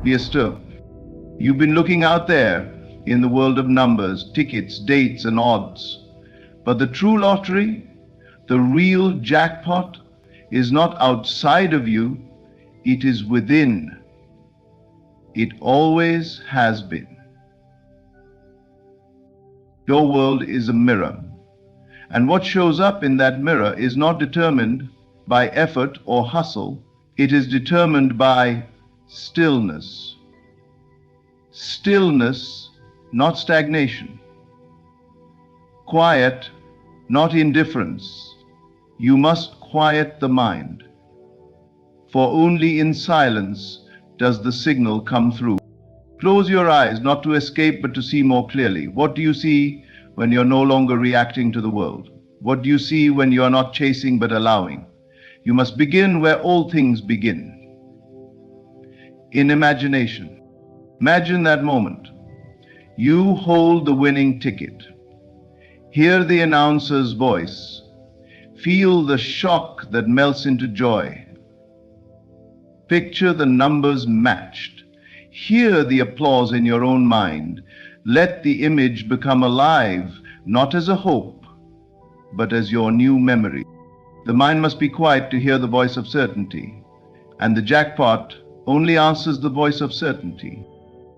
Be still. You've been looking out there in the world of numbers, tickets, dates, and odds. But the true lottery, the real jackpot, is not outside of you, it is within. It always has been. Your world is a mirror, and what shows up in that mirror is not determined by effort or hustle, it is determined by stillness. Stillness, not stagnation. Quiet, not indifference. You must quiet the mind, for only in silence does the signal come through. Close your eyes, not to escape but to see more clearly. What do you see when you're no longer reacting to the world? What do you see when you are not chasing but allowing? You must begin where all things begin. In imagination. Imagine that moment. You hold the winning ticket. Hear the announcer's voice. Feel the shock that melts into joy. Picture the numbers matched. Hear the applause in your own mind. Let the image become alive, not as a hope, but as your new memory. The mind must be quiet to hear the voice of certainty, and the jackpot only answers the voice of certainty.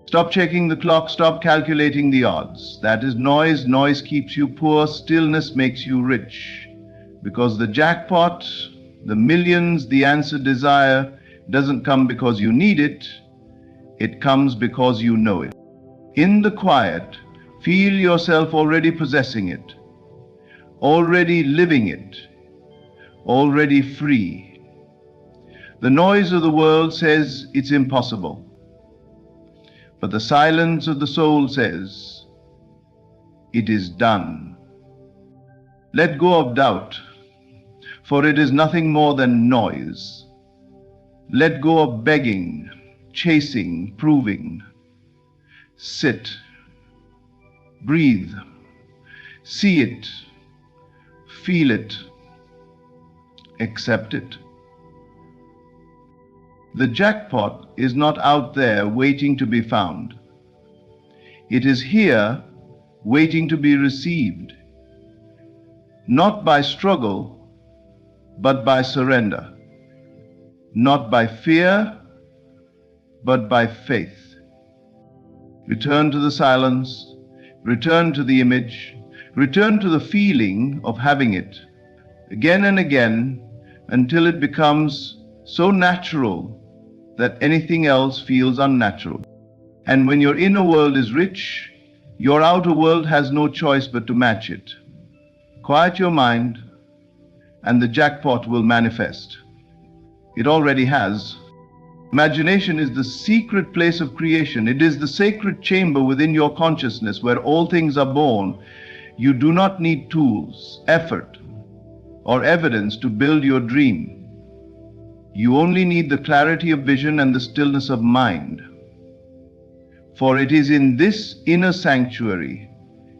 Stop checking the clock, stop calculating the odds. That is noise. Noise keeps you poor, stillness makes you rich. Because the jackpot, the millions, the answered desire doesn't come because you need it, it comes because you know it. In the quiet, feel yourself already possessing it, already living it, already free. The noise of the world says it's impossible, but the silence of the soul says it is done. Let go of doubt, for it is nothing more than noise. Let go of begging, chasing, proving. Sit, breathe, see it, feel it, accept it. The jackpot is not out there waiting to be found. It is here waiting to be received, not by struggle, but by surrender, not by fear, but by faith. Return to the silence, return to the image, return to the feeling of having it, again and again, until it becomes so natural that anything else feels unnatural. And when your inner world is rich, your outer world has no choice but to match it. Quiet your mind, and the jackpot will manifest. It already has. Imagination is the secret place of creation. It is the sacred chamber within your consciousness where all things are born. You do not need tools, effort, or evidence to build your dream. You only need the clarity of vision and the stillness of mind. For it is in this inner sanctuary,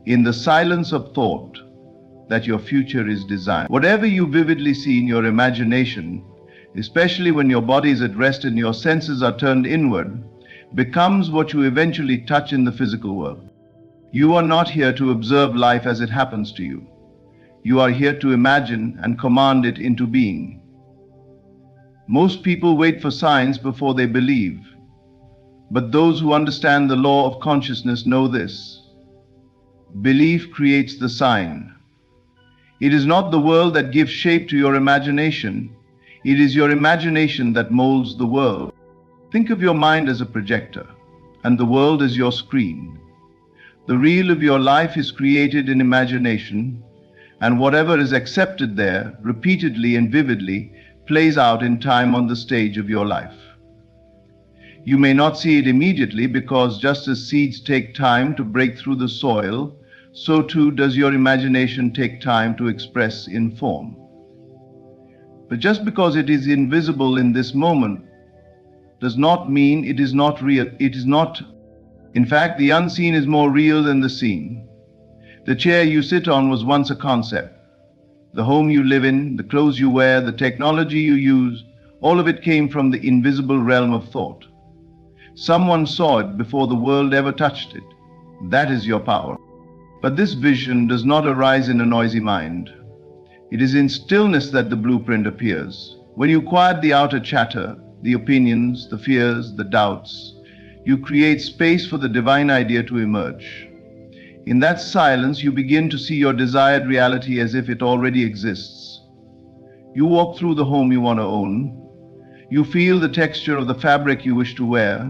in the silence of thought, that your future is designed. Whatever you vividly see in your imagination, especially when your body is at rest and your senses are turned inward, becomes what you eventually touch in the physical world. You are not here to observe life as it happens to you. You are here to imagine and command it into being. Most people wait for signs before they believe, but those who understand the law of consciousness know this. Belief creates the sign. It is not the world that gives shape to your imagination. It is your imagination that molds the world. Think of your mind as a projector, and the world as your screen. The reel of your life is created in imagination, and whatever is accepted there, repeatedly and vividly, plays out in time on the stage of your life. You may not see it immediately because just as seeds take time to break through the soil, so too does your imagination take time to express in form. But just because it is invisible in this moment does not mean it is not real. It is not. In fact, the unseen is more real than the seen. The chair you sit on was once a concept. The home you live in, the clothes you wear, the technology you use, all of it came from the invisible realm of thought. Someone saw it before the world ever touched it. That is your power. But this vision does not arise in a noisy mind. It is in stillness that the blueprint appears. When you quiet the outer chatter, the opinions, the fears, the doubts, you create space for the divine idea to emerge. In that silence, you begin to see your desired reality as if it already exists. You walk through the home you want to own. You feel the texture of the fabric you wish to wear.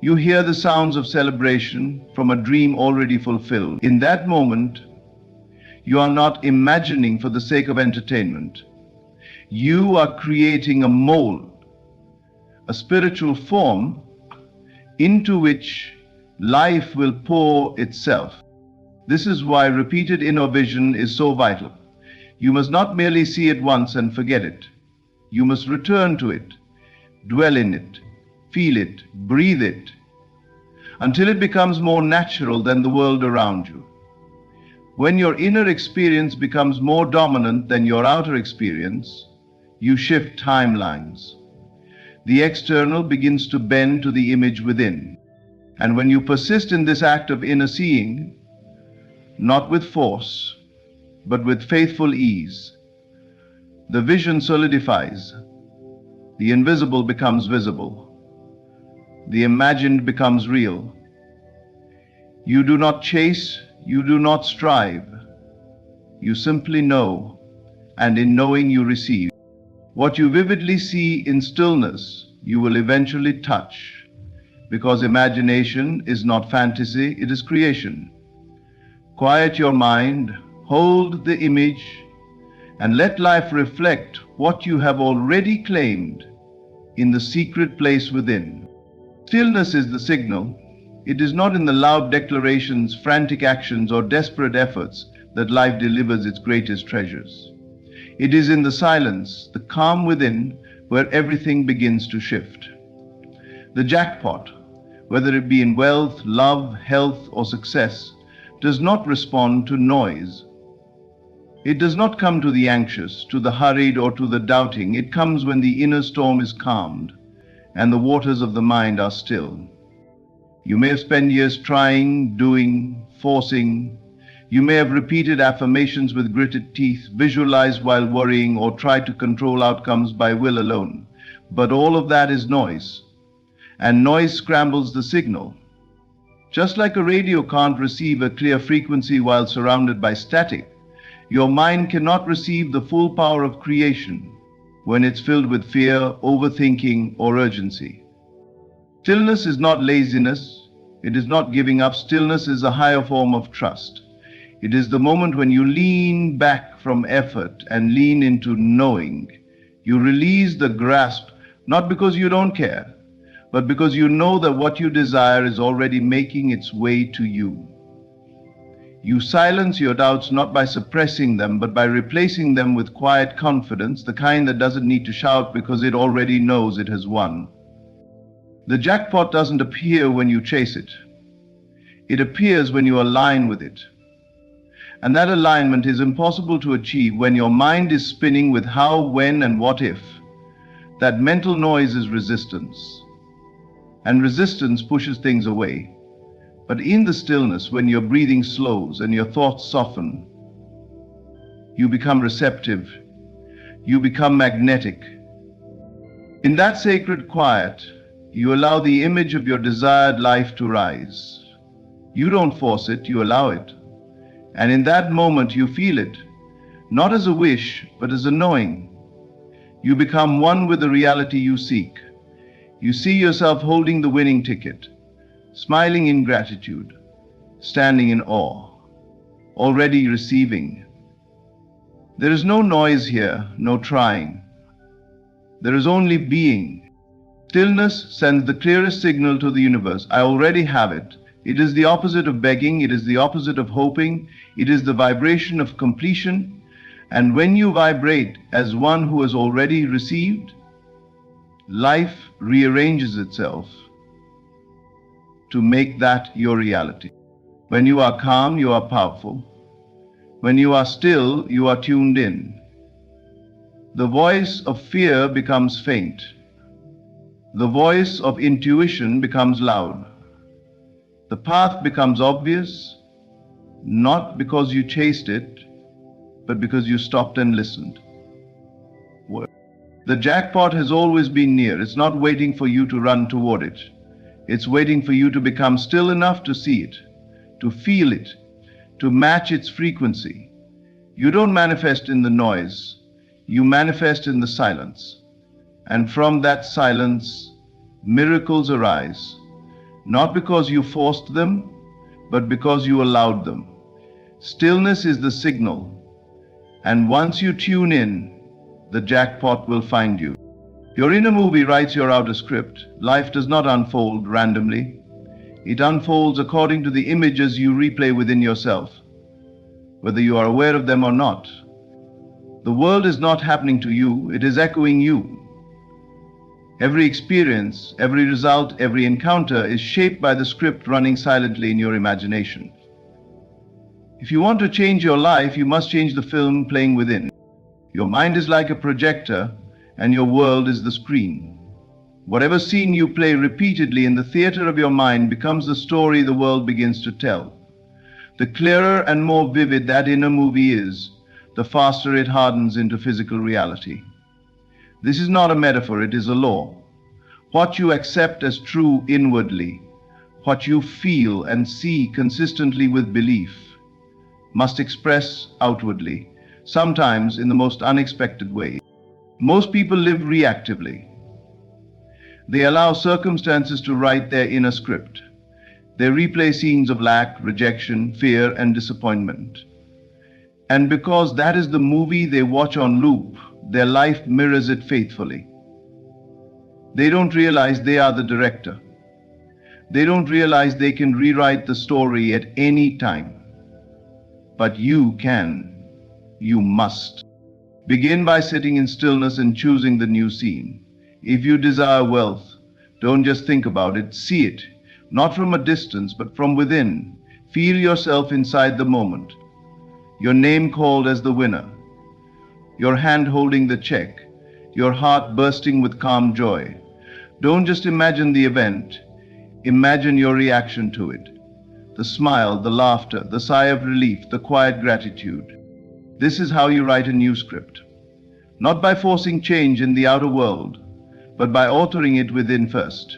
You hear the sounds of celebration from a dream already fulfilled. In that moment, you are not imagining for the sake of entertainment. You are creating a mold, a spiritual form into which life will pour itself. This is why repeated inner vision is so vital. You must not merely see it once and forget it. You must return to it, dwell in it, feel it, breathe it, until it becomes more natural than the world around you. When your inner experience becomes more dominant than your outer experience, you shift timelines. The external begins to bend to the image within. And when you persist in this act of inner seeing, not with force, but with faithful ease, the vision solidifies. The invisible becomes visible. The imagined becomes real. You do not chase, you do not strive. You simply know, and in knowing you receive. What you vividly see in stillness, you will eventually touch, because imagination is not fantasy, it is creation. Quiet your mind, hold the image, and let life reflect what you have already claimed in the secret place within. Stillness is the signal. It is not in the loud declarations, frantic actions, or desperate efforts that life delivers its greatest treasures. It is in the silence, the calm within, where everything begins to shift. The jackpot, whether it be in wealth, love, health, or success, does not respond to noise. It does not come to the anxious, to the hurried, or to the doubting. It comes when the inner storm is calmed and the waters of the mind are still. You may have spent years trying, doing, forcing. You may have repeated affirmations with gritted teeth, visualized while worrying, or tried to control outcomes by will alone. But all of that is noise, and noise scrambles the signal. Just like a radio can't receive a clear frequency while surrounded by static, your mind cannot receive the full power of creation when it's filled with fear, overthinking, or urgency. Stillness is not laziness. It is not giving up. Stillness is a higher form of trust. It is the moment when you lean back from effort and lean into knowing. You release the grasp, not because you don't care, but because you know that what you desire is already making its way to you. You silence your doubts not by suppressing them, but by replacing them with quiet confidence, the kind that doesn't need to shout because it already knows it has won. The jackpot doesn't appear when you chase it. It appears when you align with it. And that alignment is impossible to achieve when your mind is spinning with how, when, and what if. That mental noise is resistance. And resistance pushes things away. But in the stillness, when your breathing slows and your thoughts soften, you become receptive. You become magnetic. In that sacred quiet, you allow the image of your desired life to rise. You don't force it, you allow it. And in that moment, you feel it, not as a wish, but as a knowing. You become one with the reality you seek. You see yourself holding the winning ticket, smiling in gratitude, standing in awe, already receiving. There is no noise here, no trying. There is only being. Stillness sends the clearest signal to the universe. I already have it. It is the opposite of begging. It is the opposite of hoping. It is the vibration of completion. And when you vibrate as one who has already received, life rearranges itself to make that your reality. When you are calm, you are powerful. When you are still, you are tuned in. The voice of fear becomes faint. The voice of intuition becomes loud. The path becomes obvious, not because you chased it, but because you stopped and listened. The jackpot has always been near. It's not waiting for you to run toward it. It's waiting for you to become still enough to see it, to feel it, to match its frequency. You don't manifest in the noise, you manifest in the silence. And from that silence, miracles arise, not because you forced them, but because you allowed them. Stillness is the signal, and once you tune in, the jackpot will find you. Your inner movie writes your outer script. Life does not unfold randomly. It unfolds according to the images you replay within yourself, whether you are aware of them or not. The world is not happening to you, it is echoing you. Every experience, every result, every encounter is shaped by the script running silently in your imagination. If you want to change your life, you must change the film playing within. Your mind is like a projector, and your world is the screen. Whatever scene you play repeatedly in the theater of your mind becomes the story the world begins to tell. The clearer and more vivid that inner movie is, the faster it hardens into physical reality. This is not a metaphor, it is a law. What you accept as true inwardly, what you feel and see consistently with belief, must express outwardly, sometimes in the most unexpected way. Most people live reactively. They allow circumstances to write their inner script. They replay scenes of lack, rejection, fear, and disappointment. And because that is the movie they watch on loop, their life mirrors it faithfully. They don't realize they are the director. They don't realize they can rewrite the story at any time. But you can. You must. Begin by sitting in stillness and choosing the new scene. If you desire wealth, don't just think about it, see it. Not from a distance, but from within. Feel yourself inside the moment. Your name called as the winner. Your hand holding the check. Your heart bursting with calm joy. Don't just imagine the event. Imagine your reaction to it. The smile, the laughter, the sigh of relief, the quiet gratitude. This is how you write a new script. Not by forcing change in the outer world, but by authoring it within first.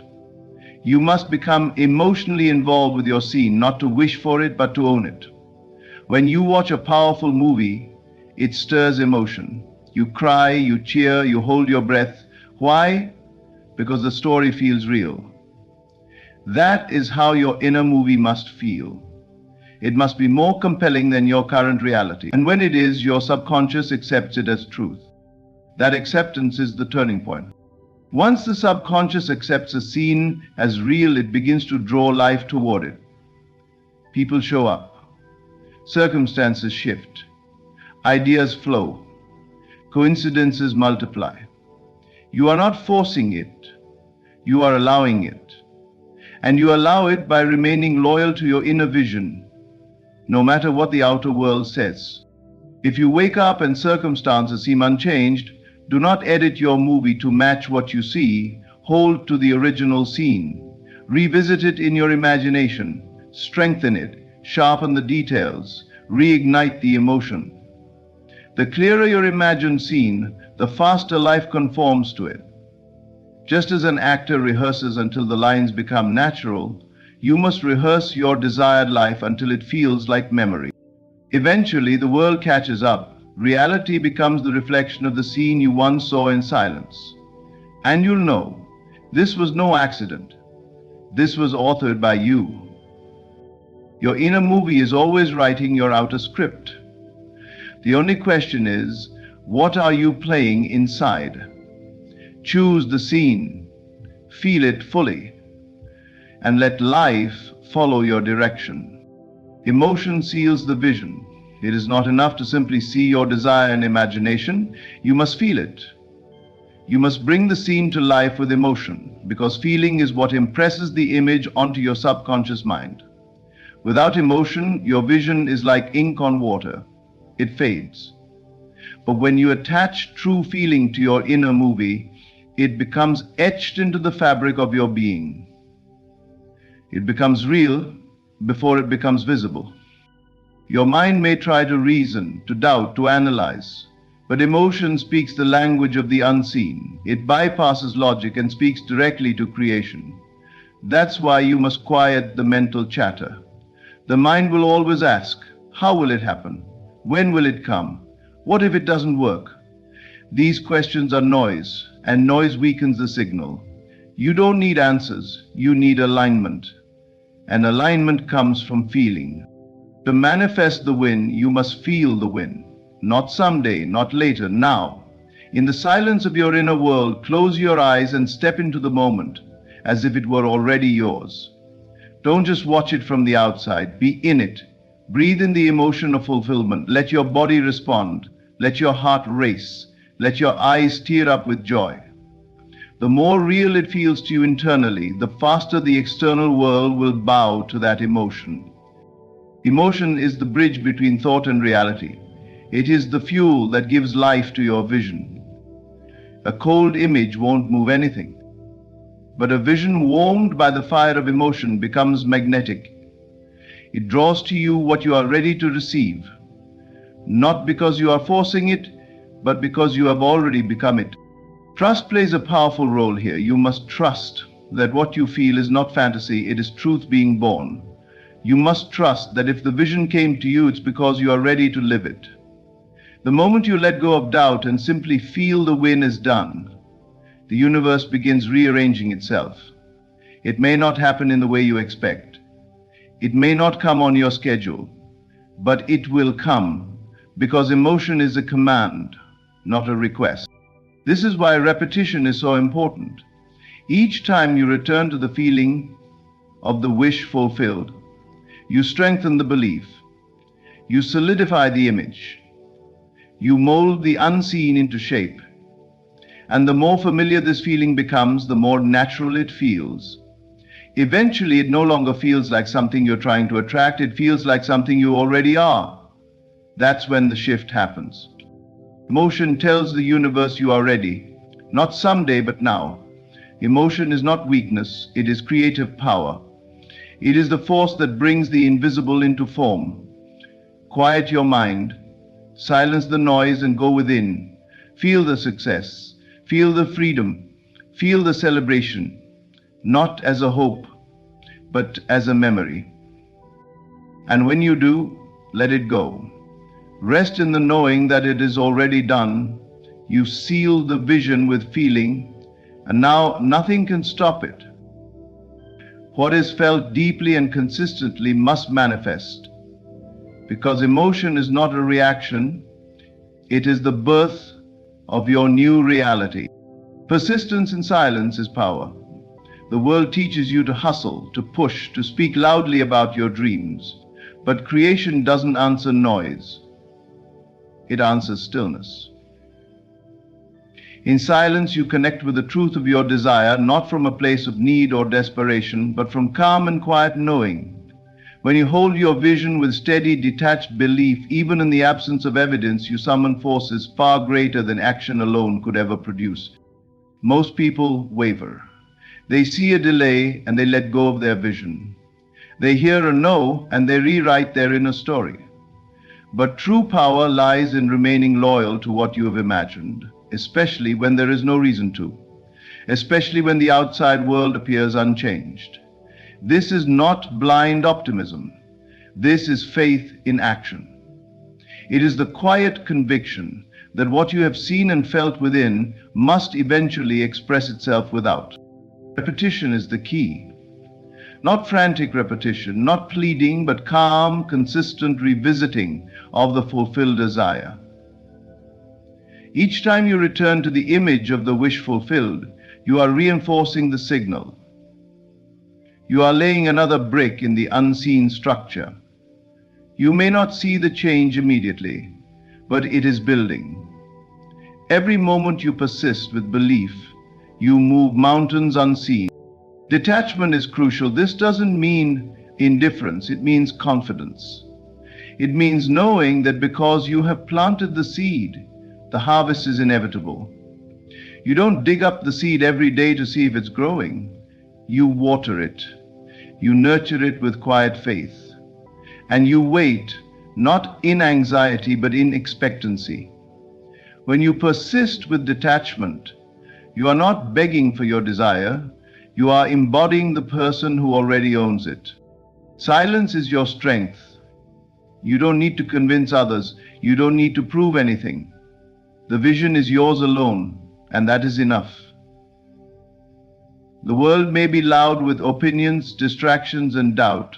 You must become emotionally involved with your scene, not to wish for it, but to own it. When you watch a powerful movie, it stirs emotion. You cry, you cheer, you hold your breath. Why? Because the story feels real. That is how your inner movie must feel. It must be more compelling than your current reality. And when it is, your subconscious accepts it as truth. That acceptance is the turning point. Once the subconscious accepts a scene as real, it begins to draw life toward it. People show up. Circumstances shift. Ideas flow. Coincidences multiply. You are not forcing it. You are allowing it. And you allow it by remaining loyal to your inner vision, no matter what the outer world says. If you wake up and circumstances seem unchanged, do not edit your movie to match what you see. Hold to the original scene. Revisit it in your imagination. Strengthen it. Sharpen the details. Reignite the emotion. The clearer your imagined scene, the faster life conforms to it. Just as an actor rehearses until the lines become natural, you must rehearse your desired life until it feels like memory. Eventually, the world catches up. Reality becomes the reflection of the scene you once saw in silence. And you'll know, this was no accident. This was authored by you. Your inner movie is always writing your outer script. The only question is, what are you playing inside? Choose the scene, feel it fully, and let life follow your direction. Emotion seals the vision. It is not enough to simply see your desire in imagination. You must feel it. You must bring the scene to life with emotion, because feeling is what impresses the image onto your subconscious mind. Without emotion, your vision is like ink on water. It fades. But when you attach true feeling to your inner movie, it becomes etched into the fabric of your being. It becomes real before it becomes visible. Your mind may try to reason, to doubt, to analyze, but emotion speaks the language of the unseen. It bypasses logic and speaks directly to creation. That's why you must quiet the mental chatter. The mind will always ask, how will it happen? When will it come? What if it doesn't work? These questions are noise, and noise weakens the signal. You don't need answers, you need alignment. And alignment comes from feeling. To manifest the win, you must feel the win. Not someday, not later, now. In the silence of your inner world, close your eyes and step into the moment, as if it were already yours. Don't just watch it from the outside, be in it. Breathe in the emotion of fulfillment. Let your body respond. Let your heart race. Let your eyes tear up with joy. The more real it feels to you internally, the faster the external world will bow to that emotion. Emotion is the bridge between thought and reality. It is the fuel that gives life to your vision. A cold image won't move anything, but a vision warmed by the fire of emotion becomes magnetic. It draws to you what you are ready to receive, not because you are forcing it, but because you have already become it. Trust plays a powerful role here. You must trust that what you feel is not fantasy, it is truth being born. You must trust that if the vision came to you, it's because you are ready to live it. The moment you let go of doubt and simply feel the win is done, the universe begins rearranging itself. It may not happen in the way you expect. It may not come on your schedule, but it will come because emotion is a command, not a request. This is why repetition is so important. Each time you return to the feeling of the wish fulfilled, you strengthen the belief. You solidify the image. You mold the unseen into shape. And the more familiar this feeling becomes, the more natural it feels. Eventually, it no longer feels like something you're trying to attract. It feels like something you already are. That's when the shift happens. Emotion tells the universe you are ready. Not someday, but now. Emotion is not weakness. It is creative power. It is the force that brings the invisible into form. Quiet your mind. Silence the noise and go within. Feel the success. Feel the freedom. Feel the celebration. Not as a hope, but as a memory. And when you do, let it go. Rest in the knowing that it is already done. You seal the vision with feeling, and now nothing can stop it. What is felt deeply and consistently must manifest, because emotion is not a reaction, it is the birth of your new reality. Persistence in silence is power. The world teaches you to hustle, to push, to speak loudly about your dreams. But creation doesn't answer noise. It answers stillness. In silence, you connect with the truth of your desire, not from a place of need or desperation, but from calm and quiet knowing. When you hold your vision with steady, detached belief, even in the absence of evidence, you summon forces far greater than action alone could ever produce. Most people waver. They see a delay and they let go of their vision. They hear a no and they rewrite their inner story. But true power lies in remaining loyal to what you have imagined, especially when there is no reason to, especially when the outside world appears unchanged. This is not blind optimism. This is faith in action. It is the quiet conviction that what you have seen and felt within must eventually express itself without. Repetition is the key. Not frantic repetition, not pleading, but calm, consistent revisiting of the fulfilled desire. Each time you return to the image of the wish fulfilled, you are reinforcing the signal. You are laying another brick in the unseen structure. You may not see the change immediately, but it is building. Every moment you persist with belief, you move mountains unseen. Detachment is crucial. This doesn't mean indifference, it means confidence. It means knowing that because you have planted the seed, the harvest is inevitable. You don't dig up the seed every day to see if it's growing. You water it. You nurture it with quiet faith. And you wait, not in anxiety, but in expectancy. When you persist with detachment, you are not begging for your desire, you are embodying the person who already owns it. Silence is your strength. You don't need to convince others. You don't need to prove anything. The vision is yours alone, and that is enough. The world may be loud with opinions, distractions, and doubt,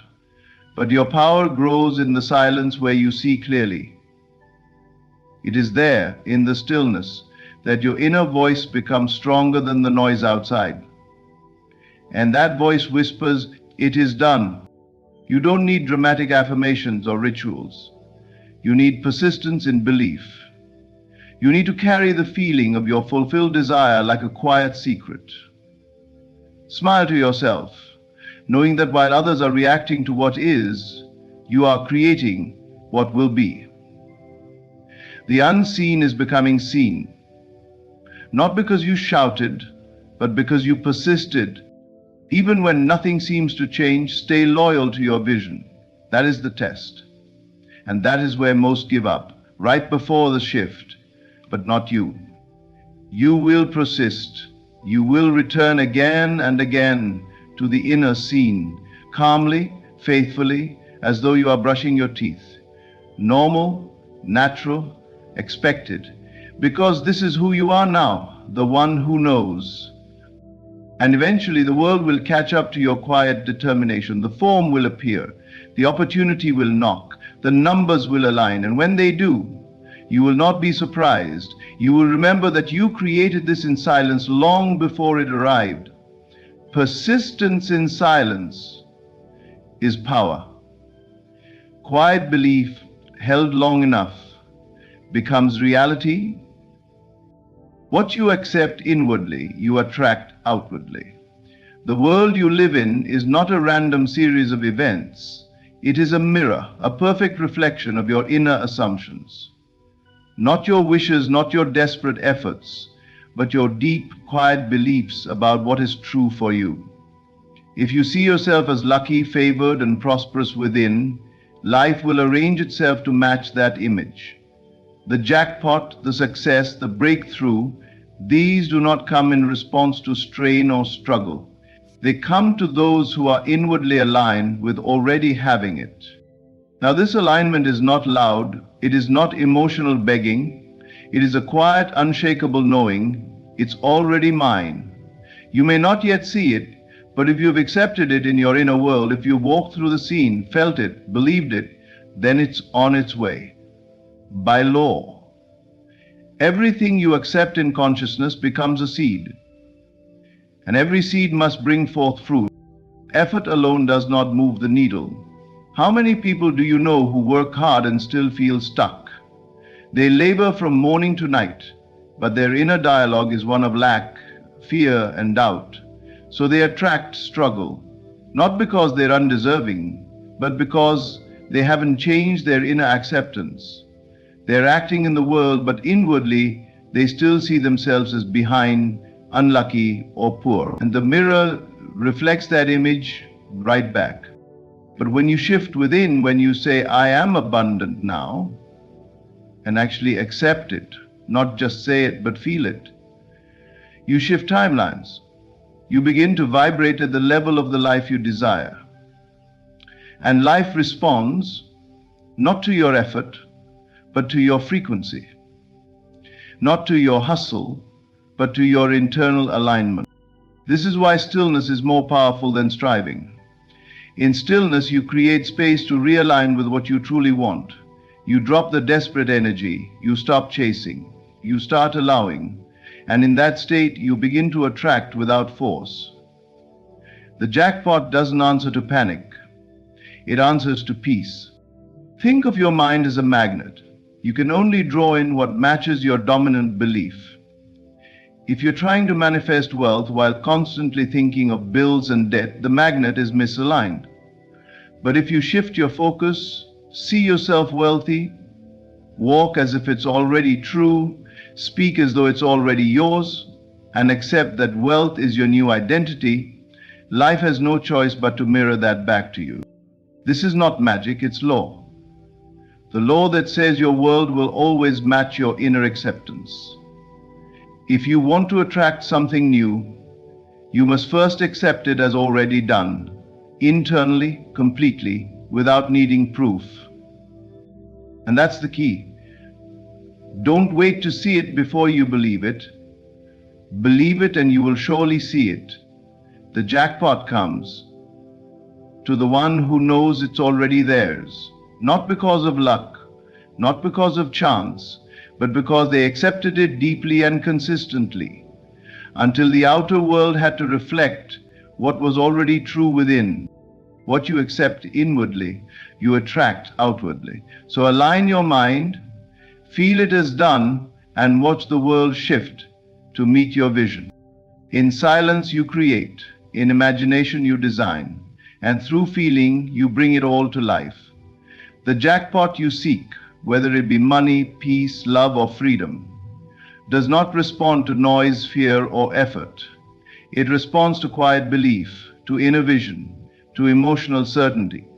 but your power grows in the silence where you see clearly. It is there, in the stillness, that your inner voice becomes stronger than the noise outside. And that voice whispers, "It is done." You don't need dramatic affirmations or rituals. You need persistence in belief. You need to carry the feeling of your fulfilled desire like a quiet secret. Smile to yourself, knowing that while others are reacting to what is, you are creating what will be. The unseen is becoming seen, not because you shouted, but because you persisted. Even when nothing seems to change, stay loyal to your vision. That is the test. And that is where most give up, right before the shift, but not you. You will persist. You will return again and again to the inner scene, calmly, faithfully, as though you are brushing your teeth. Normal, natural, expected, because this is who you are now, the one who knows. And eventually the world will catch up to your quiet determination. The form will appear, the opportunity will knock, the numbers will align, and when they do, you will not be surprised. You will remember that you created this in silence long before it arrived. Persistence in silence is power. Quiet belief held long enough becomes reality. What you accept inwardly, you attract outwardly. The world you live in is not a random series of events. It is a mirror, a perfect reflection of your inner assumptions. Not your wishes, not your desperate efforts, but your deep, quiet beliefs about what is true for you. If you see yourself as lucky, favored, and prosperous within, life will arrange itself to match that image. The jackpot, the success, the breakthrough, these do not come in response to strain or struggle. They come to those who are inwardly aligned with already having it. Now, this alignment is not loud, it is not emotional begging, it is a quiet, unshakable knowing, it's already mine. You may not yet see it, but if you've accepted it in your inner world, if you've walked through the scene, felt it, believed it, then it's on its way. By law. Everything you accept in consciousness becomes a seed. And every seed must bring forth fruit. Effort alone does not move the needle. How many people do you know who work hard and still feel stuck? They labor from morning to night, but their inner dialogue is one of lack, fear, and doubt. So they attract struggle, not because they're undeserving, but because they haven't changed their inner acceptance. They're acting in the world, but inwardly, they still see themselves as behind, unlucky, or poor. And the mirror reflects that image right back. But when you shift within, when you say, "I am abundant now," and actually accept it, not just say it, but feel it, you shift timelines. You begin to vibrate at the level of the life you desire. And life responds, not to your effort, but to your frequency. Not to your hustle, but to your internal alignment. This is why stillness is more powerful than striving. In stillness, you create space to realign with what you truly want. You drop the desperate energy, you stop chasing, you start allowing, and in that state, you begin to attract without force. The jackpot doesn't answer to panic, it answers to peace. Think of your mind as a magnet. You can only draw in what matches your dominant belief. If you're trying to manifest wealth while constantly thinking of bills and debt, the magnet is misaligned. But if you shift your focus, see yourself wealthy, walk as if it's already true, speak as though it's already yours, and accept that wealth is your new identity, life has no choice but to mirror that back to you. This is not magic, it's law. The law that says your world will always match your inner acceptance. If you want to attract something new, you must first accept it as already done, internally, completely, without needing proof. And that's the key. Don't wait to see it before you believe it. Believe it and you will surely see it. The jackpot comes to the one who knows it's already theirs, not because of luck, not because of chance, but because they accepted it deeply and consistently, until the outer world had to reflect what was already true within. What you accept inwardly, you attract outwardly. So align your mind, feel it as done, and watch the world shift to meet your vision. In silence you create, in imagination you design, and through feeling you bring it all to life. The jackpot you seek, whether it be money, peace, love, or freedom, does not respond to noise, fear, or effort. It responds to quiet belief, to inner vision, to emotional certainty.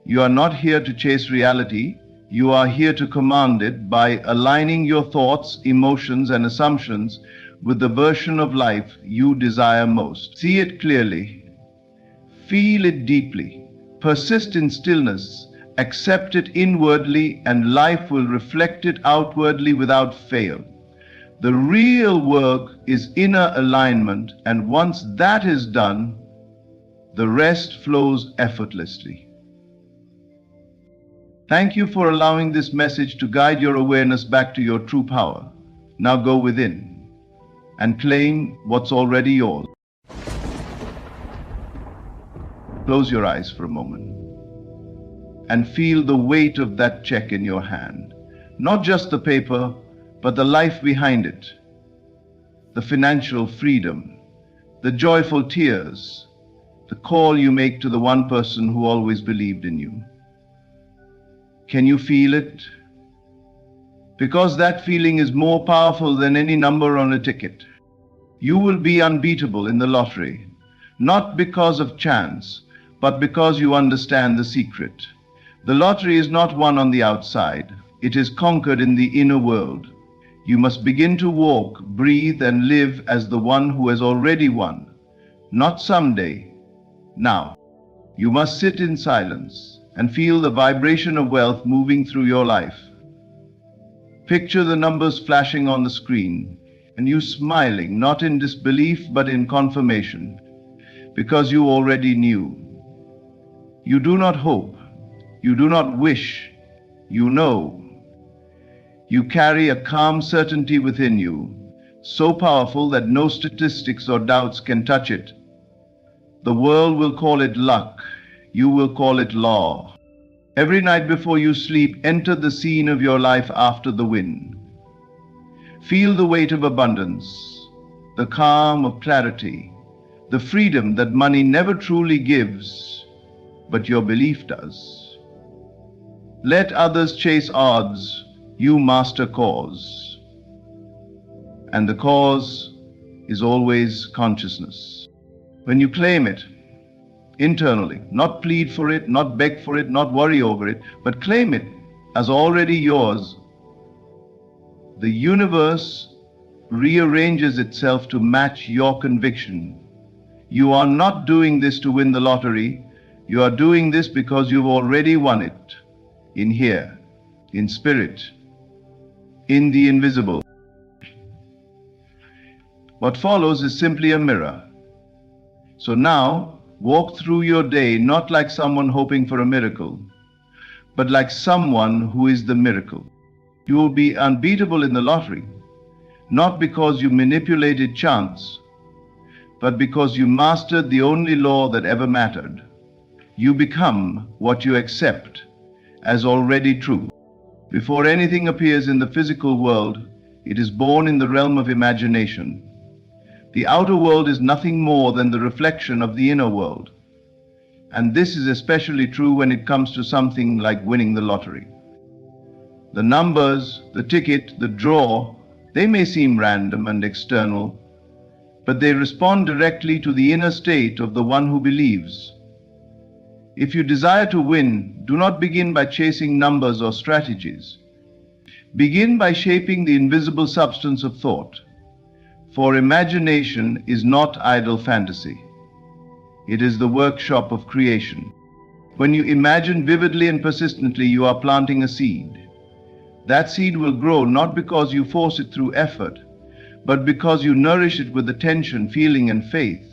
You are not here to chase reality, you are here to command it by aligning your thoughts, emotions, and assumptions with the version of life you desire most. See it clearly, feel it deeply, persist in stillness, accept it inwardly, and life will reflect it outwardly without fail. The real work is inner alignment, and once that is done, the rest flows effortlessly. Thank you for allowing this message to guide your awareness back to your true power. Now go within and claim what's already yours. Close your eyes for a moment and feel the weight of that check in your hand. Not just the paper, but the life behind it. The financial freedom, the joyful tears, the call you make to the one person who always believed in you. Can you feel it? Because that feeling is more powerful than any number on a ticket. You will be unbeatable in the lottery, not because of chance, but because you understand the secret. The lottery is not won on the outside. It is conquered in the inner world. You must begin to walk, breathe, and live as the one who has already won. Not someday, now. You must sit in silence and feel the vibration of wealth moving through your life. Picture the numbers flashing on the screen and you smiling, not in disbelief but in confirmation, because you already knew. You do not hope, you do not wish, you know. You carry a calm certainty within you, so powerful that no statistics or doubts can touch it. The world will call it luck, you will call it law. Every night before you sleep, enter the scene of your life after the win. Feel the weight of abundance, the calm of clarity, the freedom that money never truly gives, but your belief does. Let others chase odds, you master cause. And the cause is always consciousness. When you claim it internally, not plead for it, not beg for it, not worry over it, but claim it as already yours, the universe rearranges itself to match your conviction. You are not doing this to win the lottery. You are doing this because you've already won it. In here, in spirit, in the invisible. What follows is simply a mirror. So now, walk through your day not like someone hoping for a miracle, but like someone who is the miracle. You will be unbeatable in the lottery, not because you manipulated chance, but because you mastered the only law that ever mattered. You become what you accept as already true. Before anything appears in the physical world, it is born in the realm of imagination. The outer world is nothing more than the reflection of the inner world. And this is especially true when it comes to something like winning the lottery. The numbers, the ticket, the draw, they may seem random and external, but they respond directly to the inner state of the one who believes. If you desire to win, do not begin by chasing numbers or strategies. Begin by shaping the invisible substance of thought. For imagination is not idle fantasy. It is the workshop of creation. When you imagine vividly and persistently, you are planting a seed. That seed will grow not because you force it through effort, but because you nourish it with attention, feeling, and faith.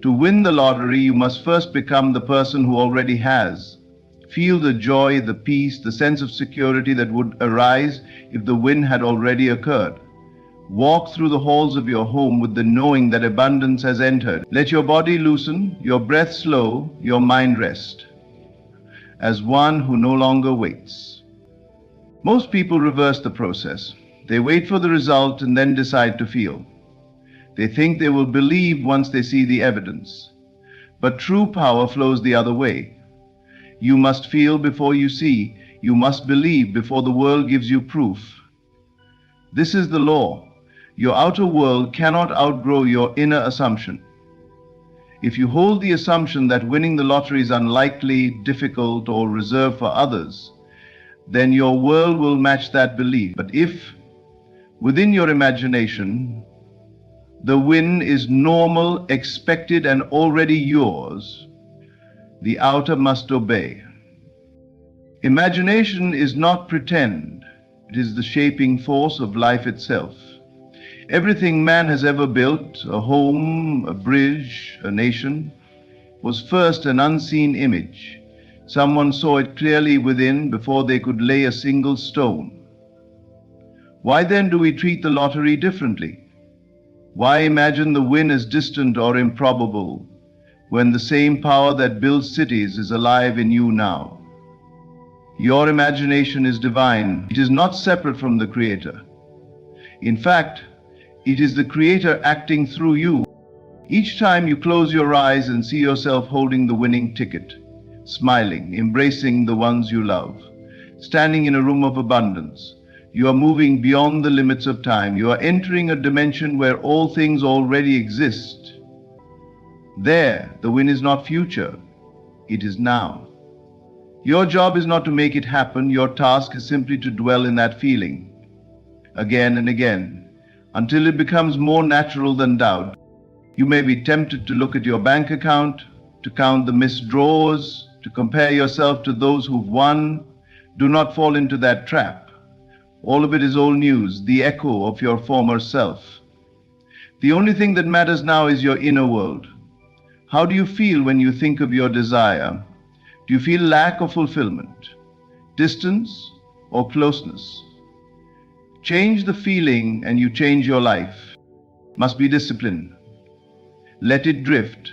To win the lottery, you must first become the person who already has. Feel the joy, the peace, the sense of security that would arise if the win had already occurred. Walk through the halls of your home with the knowing that abundance has entered. Let your body loosen, your breath slow, your mind rest, as one who no longer waits. Most people reverse the process. They wait for the result and then decide to feel. They think they will believe once they see the evidence. But true power flows the other way. You must feel before you see. You must believe before the world gives you proof. This is the law. Your outer world cannot outgrow your inner assumption. If you hold the assumption that winning the lottery is unlikely, difficult, or reserved for others, then your world will match that belief. But if, within your imagination, the win is normal, expected, and already yours, the outer must obey. Imagination is not pretend. It is the shaping force of life itself. Everything man has ever built, a home, a bridge, a nation, was first an unseen image. Someone saw it clearly within before they could lay a single stone. Why then do we treat the lottery differently? Why imagine the win as distant or improbable, when the same power that builds cities is alive in you now? Your imagination is divine. It is not separate from the Creator. In fact, it is the Creator acting through you. Each time you close your eyes and see yourself holding the winning ticket, smiling, embracing the ones you love, standing in a room of abundance, you are moving beyond the limits of time. You are entering a dimension where all things already exist. There, the win is not future, it is now. Your job is not to make it happen. Your task is simply to dwell in that feeling, again and again, until it becomes more natural than doubt. You may be tempted to look at your bank account, to count the missed draws, to compare yourself to those who've won. Do not fall into that trap. All of it is old news, the echo of your former self. The only thing that matters now is your inner world. How do you feel when you think of your desire? Do you feel lack or fulfillment, distance or closeness? Change the feeling and you change your life. Must be discipline. Let it drift,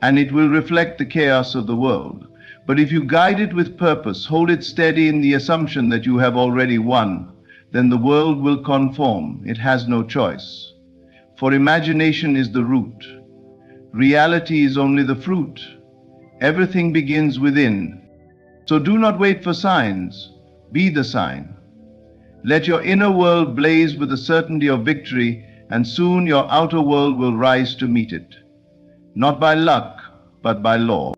and it will reflect the chaos of the world. But if you guide it with purpose, hold it steady in the assumption that you have already won, then the world will conform. It has no choice. For imagination is the root. Reality is only the fruit. Everything begins within. So do not wait for signs. Be the sign. Let your inner world blaze with the certainty of victory, and soon your outer world will rise to meet it. Not by luck, but by law.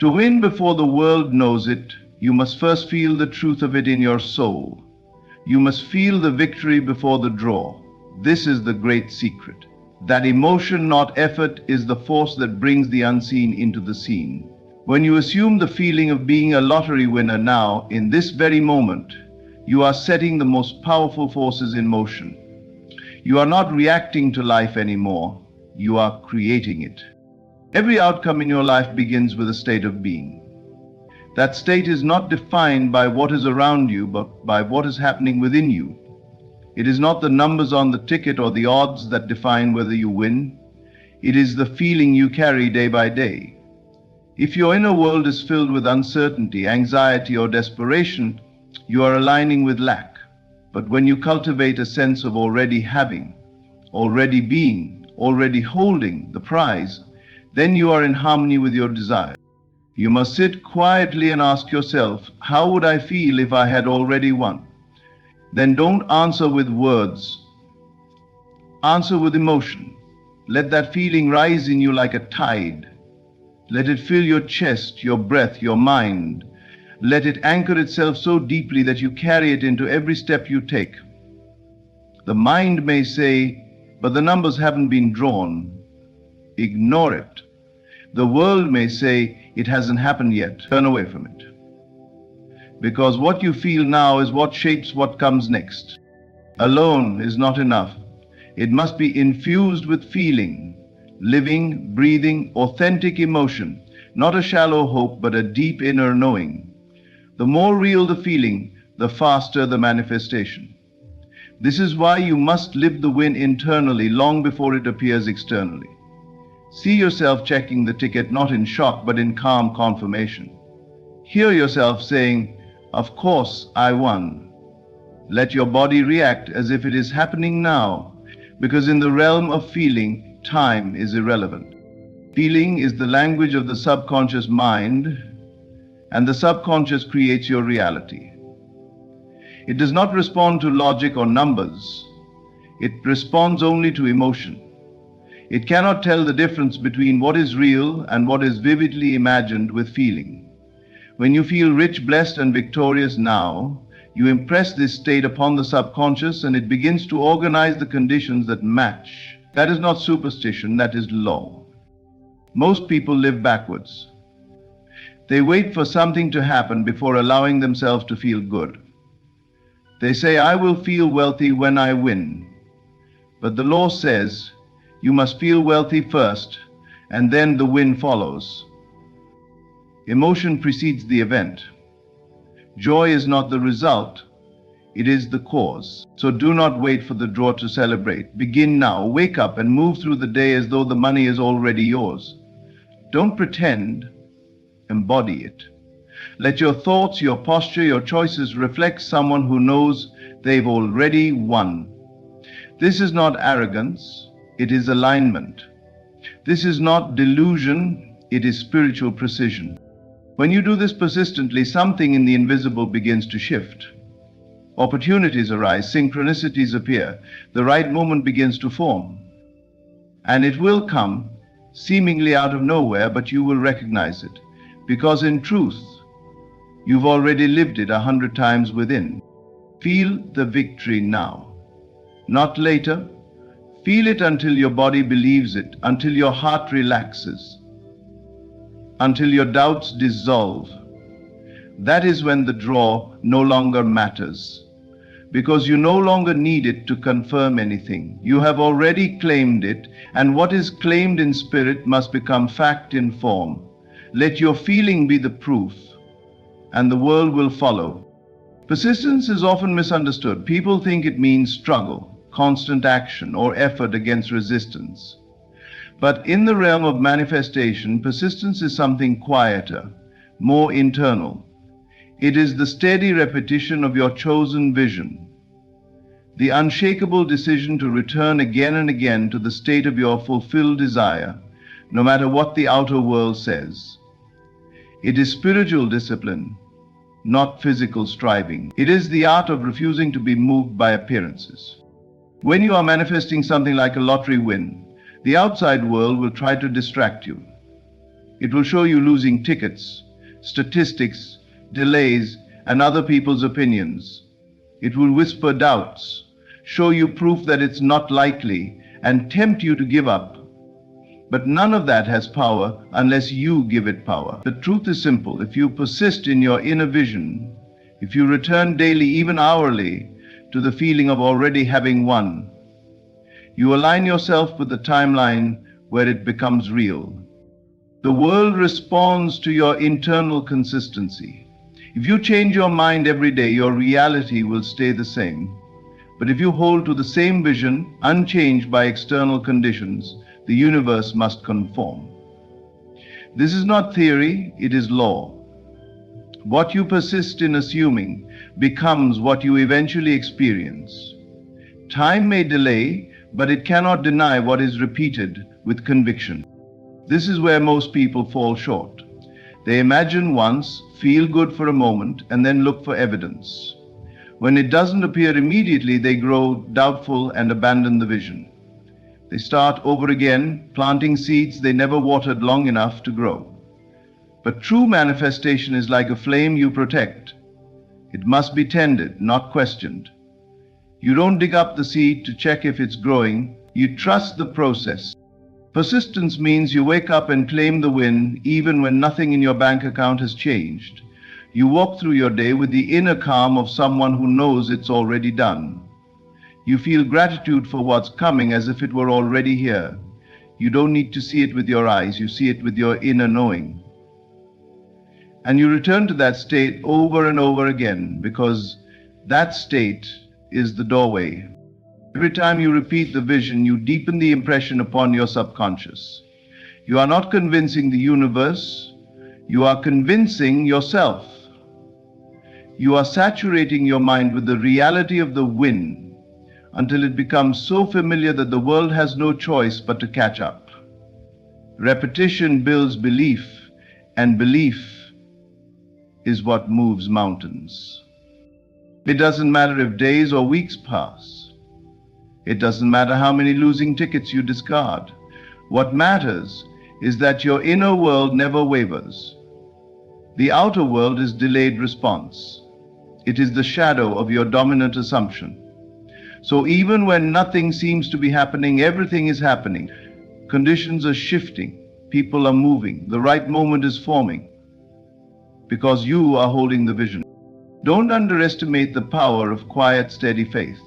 To win before the world knows it, you must first feel the truth of it in your soul. You must feel the victory before the draw. This is the great secret. That emotion, not effort, is the force that brings the unseen into the seen. When you assume the feeling of being a lottery winner now, in this very moment, you are setting the most powerful forces in motion. You are not reacting to life anymore. You are creating it. Every outcome in your life begins with a state of being. That state is not defined by what is around you, but by what is happening within you. It is not the numbers on the ticket or the odds that define whether you win. It is the feeling you carry day by day. If your inner world is filled with uncertainty, anxiety, or desperation, you are aligning with lack. But when you cultivate a sense of already having, already being, already holding the prize, then you are in harmony with your desire. You must sit quietly and ask yourself, how would I feel if I had already won? Then don't answer with words. Answer with emotion. Let that feeling rise in you like a tide. Let it fill your chest, your breath, your mind. Let it anchor itself so deeply that you carry it into every step you take. The mind may say, but the numbers haven't been drawn. Ignore it. The world may say, it hasn't happened yet. Turn away from it. Because what you feel now is what shapes what comes next. Alone is not enough. It must be infused with feeling, living, breathing, authentic emotion, not a shallow hope, but a deep inner knowing. The more real the feeling, the faster the manifestation. This is why you must live the win internally long before it appears externally. See yourself checking the ticket not in shock but in calm confirmation. Hear yourself saying, "Of course I won." Let your body react as if it is happening now, because in the realm of feeling, time is irrelevant. Feeling is the language of the subconscious mind, and the subconscious creates your reality. It does not respond to logic or numbers. It responds only to emotion. It cannot tell the difference between what is real and what is vividly imagined with feeling. When you feel rich, blessed, and victorious now, you impress this state upon the subconscious and it begins to organize the conditions that match. That is not superstition, that is law. Most people live backwards. They wait for something to happen before allowing themselves to feel good. They say, "I will feel wealthy when I win." But the law says, you must feel wealthy first, and then the win follows. Emotion precedes the event. Joy is not the result, it is the cause. So do not wait for the draw to celebrate. Begin now. Wake up and move through the day as though the money is already yours. Don't pretend, embody it. Let your thoughts, your posture, your choices reflect someone who knows they've already won. This is not arrogance, it is alignment. This is not delusion, it is spiritual precision. When you do this persistently, something in the invisible begins to shift. Opportunities arise, synchronicities appear, the right moment begins to form. And it will come, seemingly out of nowhere, but you will recognize it. Because in truth, you've already lived it 100 times within. Feel the victory now, not later. Feel it until your body believes it, until your heart relaxes, until your doubts dissolve. That is when the draw no longer matters, because you no longer need it to confirm anything. You have already claimed it, and what is claimed in spirit must become fact in form. Let your feeling be the proof, and the world will follow. Persistence is often misunderstood. People think it means struggle, constant action, or effort against resistance. But in the realm of manifestation, persistence is something quieter, more internal. It is the steady repetition of your chosen vision, the unshakable decision to return again and again to the state of your fulfilled desire, no matter what the outer world says. It is spiritual discipline, not physical striving. It is the art of refusing to be moved by appearances. When you are manifesting something like a lottery win, the outside world will try to distract you. It will show you losing tickets, statistics, delays, and other people's opinions. It will whisper doubts, show you proof that it's not likely, and tempt you to give up. But none of that has power unless you give it power. The truth is simple. If you persist in your inner vision, if you return daily, even hourly, to the feeling of already having won, you align yourself with the timeline where it becomes real. The world responds to your internal consistency. If you change your mind every day, your reality will stay the same. But if you hold to the same vision, unchanged by external conditions, the universe must conform. This is not theory, it is law. What you persist in assuming becomes what you eventually experience. Time may delay, but it cannot deny what is repeated with conviction. This is where most people fall short. They imagine once, feel good for a moment, and then look for evidence. When it doesn't appear immediately, they grow doubtful and abandon the vision. They start over again, planting seeds they never watered long enough to grow. But true manifestation is like a flame you protect. It must be tended, not questioned. You don't dig up the seed to check if it's growing. You trust the process. Persistence means you wake up and claim the win even when nothing in your bank account has changed. You walk through your day with the inner calm of someone who knows it's already done. You feel gratitude for what's coming as if it were already here. You don't need to see it with your eyes, you see it with your inner knowing. And you return to that state over and over again because that state is the doorway. Every time you repeat the vision, you deepen the impression upon your subconscious. You are not convincing the universe, you are convincing yourself. You are saturating your mind with the reality of the win until it becomes so familiar that the world has no choice but to catch up. Repetition builds belief, and belief is what moves mountains. It doesn't matter if days or weeks pass. It doesn't matter how many losing tickets you discard. What matters is that your inner world never wavers. The outer world is delayed response. It is the shadow of your dominant assumption. So even when nothing seems to be happening, everything is happening. Conditions are shifting. People are moving. The right moment is forming. Because you are holding the vision. Don't underestimate the power of quiet, steady faith.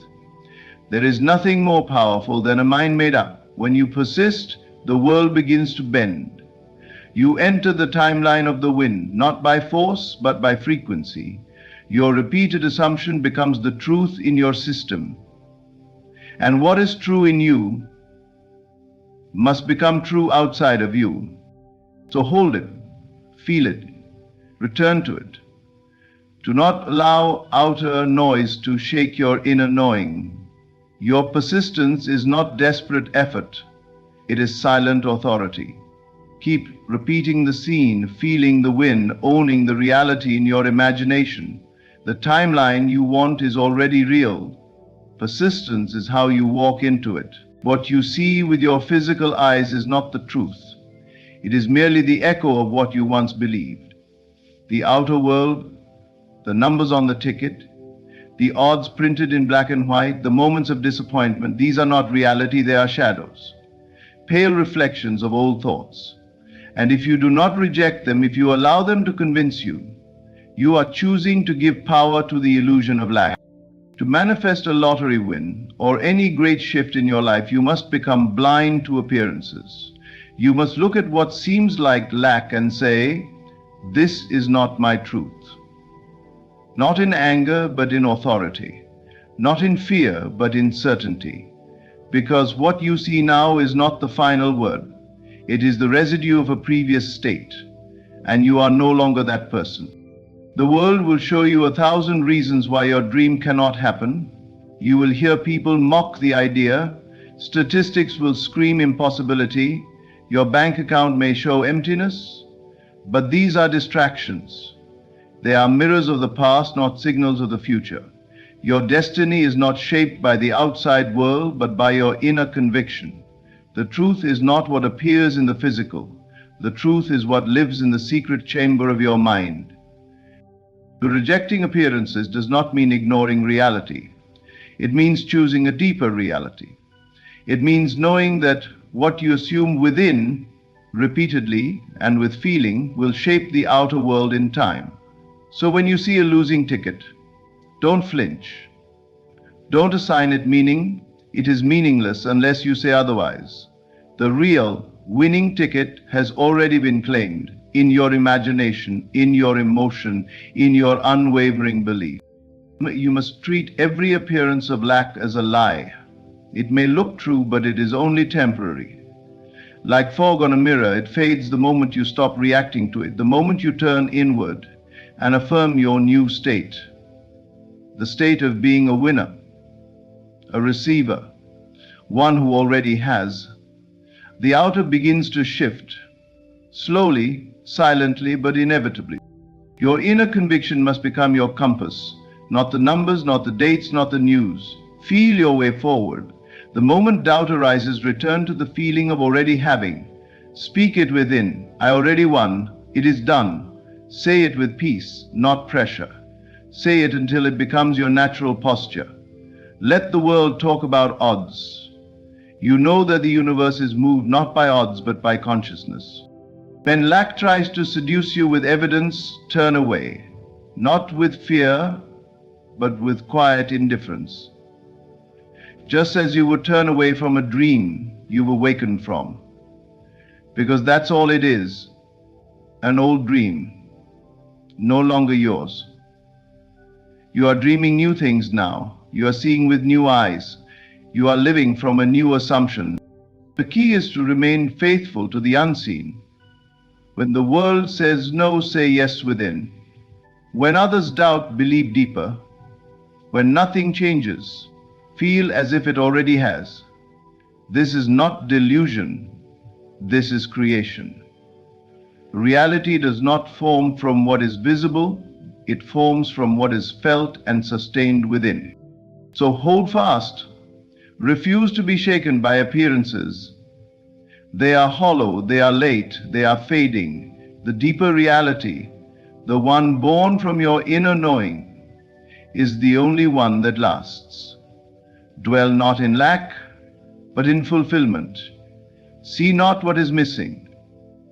There is nothing more powerful than a mind made up. When you persist, the world begins to bend. You enter the timeline of the wind, not by force, but by frequency. Your repeated assumption becomes the truth in your system. And what is true in you must become true outside of you. So hold it, feel it, return to it. Do not allow outer noise to shake your inner knowing. Your persistence is not desperate effort, it is silent authority. Keep repeating the scene, feeling the wind, owning the reality in your imagination. The timeline you want is already real. Persistence is how you walk into it. What you see with your physical eyes is not the truth. It is merely the echo of what you once believed. The outer world, the numbers on the ticket, the odds printed in black and white, the moments of disappointment, these are not reality, they are shadows, pale reflections of old thoughts. And if you do not reject them, if you allow them to convince you, you are choosing to give power to the illusion of lack. To manifest a lottery win or any great shift in your life, you must become blind to appearances. You must look at what seems like lack and say, "This is not my truth." Not in anger, but in authority. Not in fear, but in certainty. Because what you see now is not the final word. It is the residue of a previous state, and you are no longer that person. The world will show you 1,000 reasons why your dream cannot happen. You will hear people mock the idea. Statistics will scream impossibility. Your bank account may show emptiness. But these are distractions. They are mirrors of the past, not signals of the future. Your destiny is not shaped by the outside world, but by your inner conviction. The truth is not what appears in the physical. The truth is what lives in the secret chamber of your mind. Rejecting appearances does not mean ignoring reality. It means choosing a deeper reality. It means knowing that what you assume within, repeatedly and with feeling, will shape the outer world in time. So when you see a losing ticket, don't flinch. Don't assign it meaning. It is meaningless unless you say otherwise. The real winning ticket has already been claimed in your imagination, in your emotion, in your unwavering belief. You must treat every appearance of lack as a lie. It may look true, but it is only temporary. Like fog on a mirror, it fades the moment you stop reacting to it, the moment you turn inward and affirm your new state, the state of being a winner, a receiver, one who already has. The outer begins to shift, slowly, silently, but inevitably. Your inner conviction must become your compass, not the numbers, not the dates, not the news. Feel your way forward. The moment doubt arises, return to the feeling of already having. Speak it within. I already won. It is done. Say it with peace, not pressure. Say it until it becomes your natural posture. Let the world talk about odds. You know that the universe is moved not by odds but by consciousness. When lack tries to seduce you with evidence, turn away. Not with fear, but with quiet indifference. Just as you would turn away from a dream you've awakened from. Because that's all it is, an old dream, no longer yours. You are dreaming new things now. You are seeing with new eyes. You are living from a new assumption. The key is to remain faithful to the unseen. When the world says no, say yes within. When others doubt, believe deeper. When nothing changes, feel as if it already has. This is not delusion. This is creation. Reality does not form from what is visible. It forms from what is felt and sustained within. So hold fast. Refuse to be shaken by appearances. They are hollow, they are late, they are fading. The deeper reality, the one born from your inner knowing, is the only one that lasts. Dwell not in lack, but in fulfillment. See not what is missing,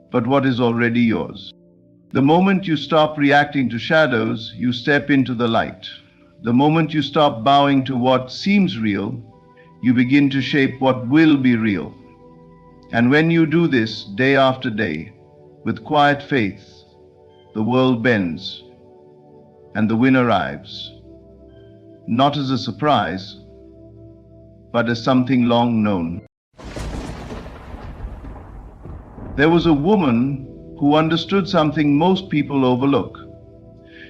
but what is already yours. The moment you stop reacting to shadows, you step into the light. The moment you stop bowing to what seems real, you begin to shape what will be real. And when you do this day after day, with quiet faith, the world bends and the win arrives, not as a surprise, but as something long known. There was a woman who understood something most people overlook.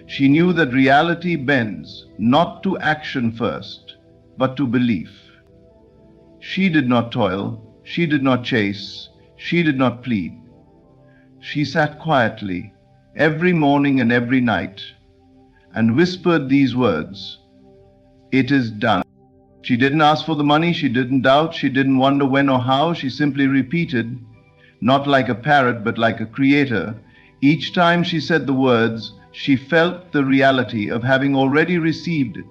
She knew that reality bends not to action first, but to belief. She did not toil, she did not chase, she did not plead. She sat quietly every morning and every night and whispered these words, "It is done." She didn't ask for the money, she didn't doubt, she didn't wonder when or how, she simply repeated, not like a parrot but like a creator. Each time she said the words, she felt the reality of having already received it.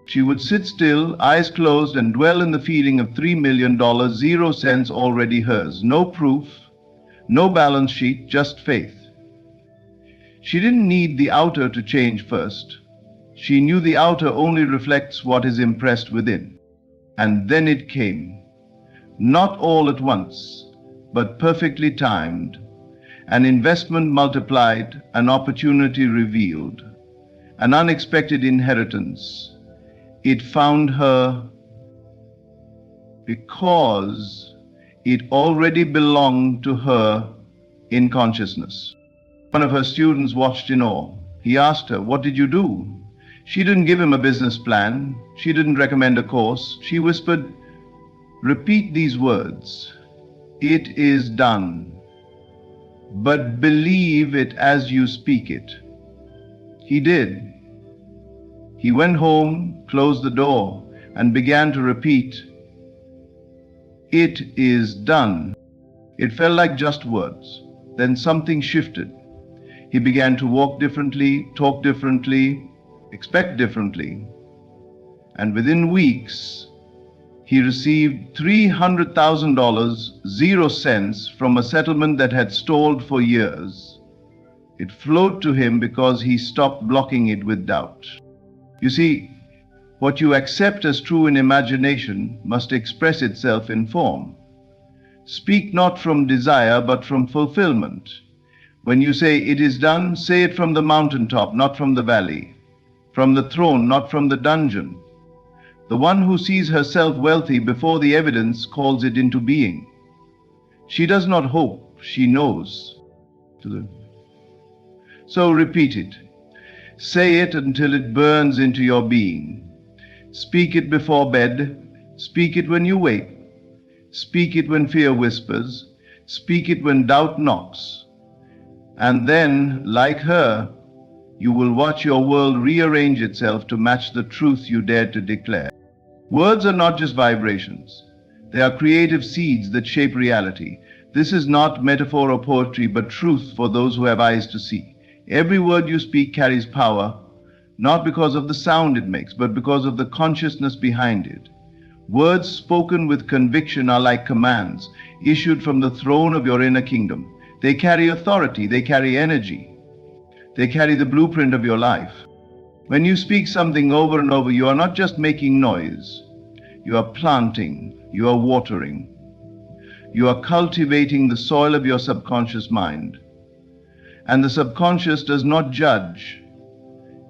She would sit still, eyes closed, and dwell in the feeling of $3 million, 0 cents already hers. No proof, no balance sheet, just faith. She didn't need the outer to change first. She knew the outer only reflects what is impressed within. And then it came. Not all at once, but perfectly timed. An investment multiplied, an opportunity revealed, an unexpected inheritance. It found her because it already belonged to her in consciousness. One of her students watched in awe. He asked her, "What did you do?" She didn't give him a business plan. She didn't recommend a course. She whispered, "Repeat these words. It is done. But believe it as you speak it." He did. He went home, closed the door, and began to repeat, "It is done." It felt like just words. Then something shifted. He began to walk differently, talk differently, expect differently. And within weeks, he received $300,000, 0 cents, from a settlement that had stalled for years. It flowed to him because he stopped blocking it with doubt. You see, what you accept as true in imagination must express itself in form. Speak not from desire, but from fulfillment. When you say it is done, say it from the mountaintop, not from the valley, from the throne, not from the dungeon. The one who sees herself wealthy before the evidence calls it into being. She does not hope, she knows. So repeat it. Say it until it burns into your being. Speak it before bed. Speak it when you wake. Speak it when fear whispers. Speak it when doubt knocks. And then, like her, you will watch your world rearrange itself to match the truth you dared to declare. Words are not just vibrations. They are creative seeds that shape reality. This is not metaphor or poetry, but truth for those who have eyes to see. Every word you speak carries power, not because of the sound it makes, but because of the consciousness behind it. Words spoken with conviction are like commands issued from the throne of your inner kingdom. They carry authority, they carry energy, they carry the blueprint of your life. When you speak something over and over, you are not just making noise. You are planting, you are watering. You are cultivating the soil of your subconscious mind. And the subconscious does not judge.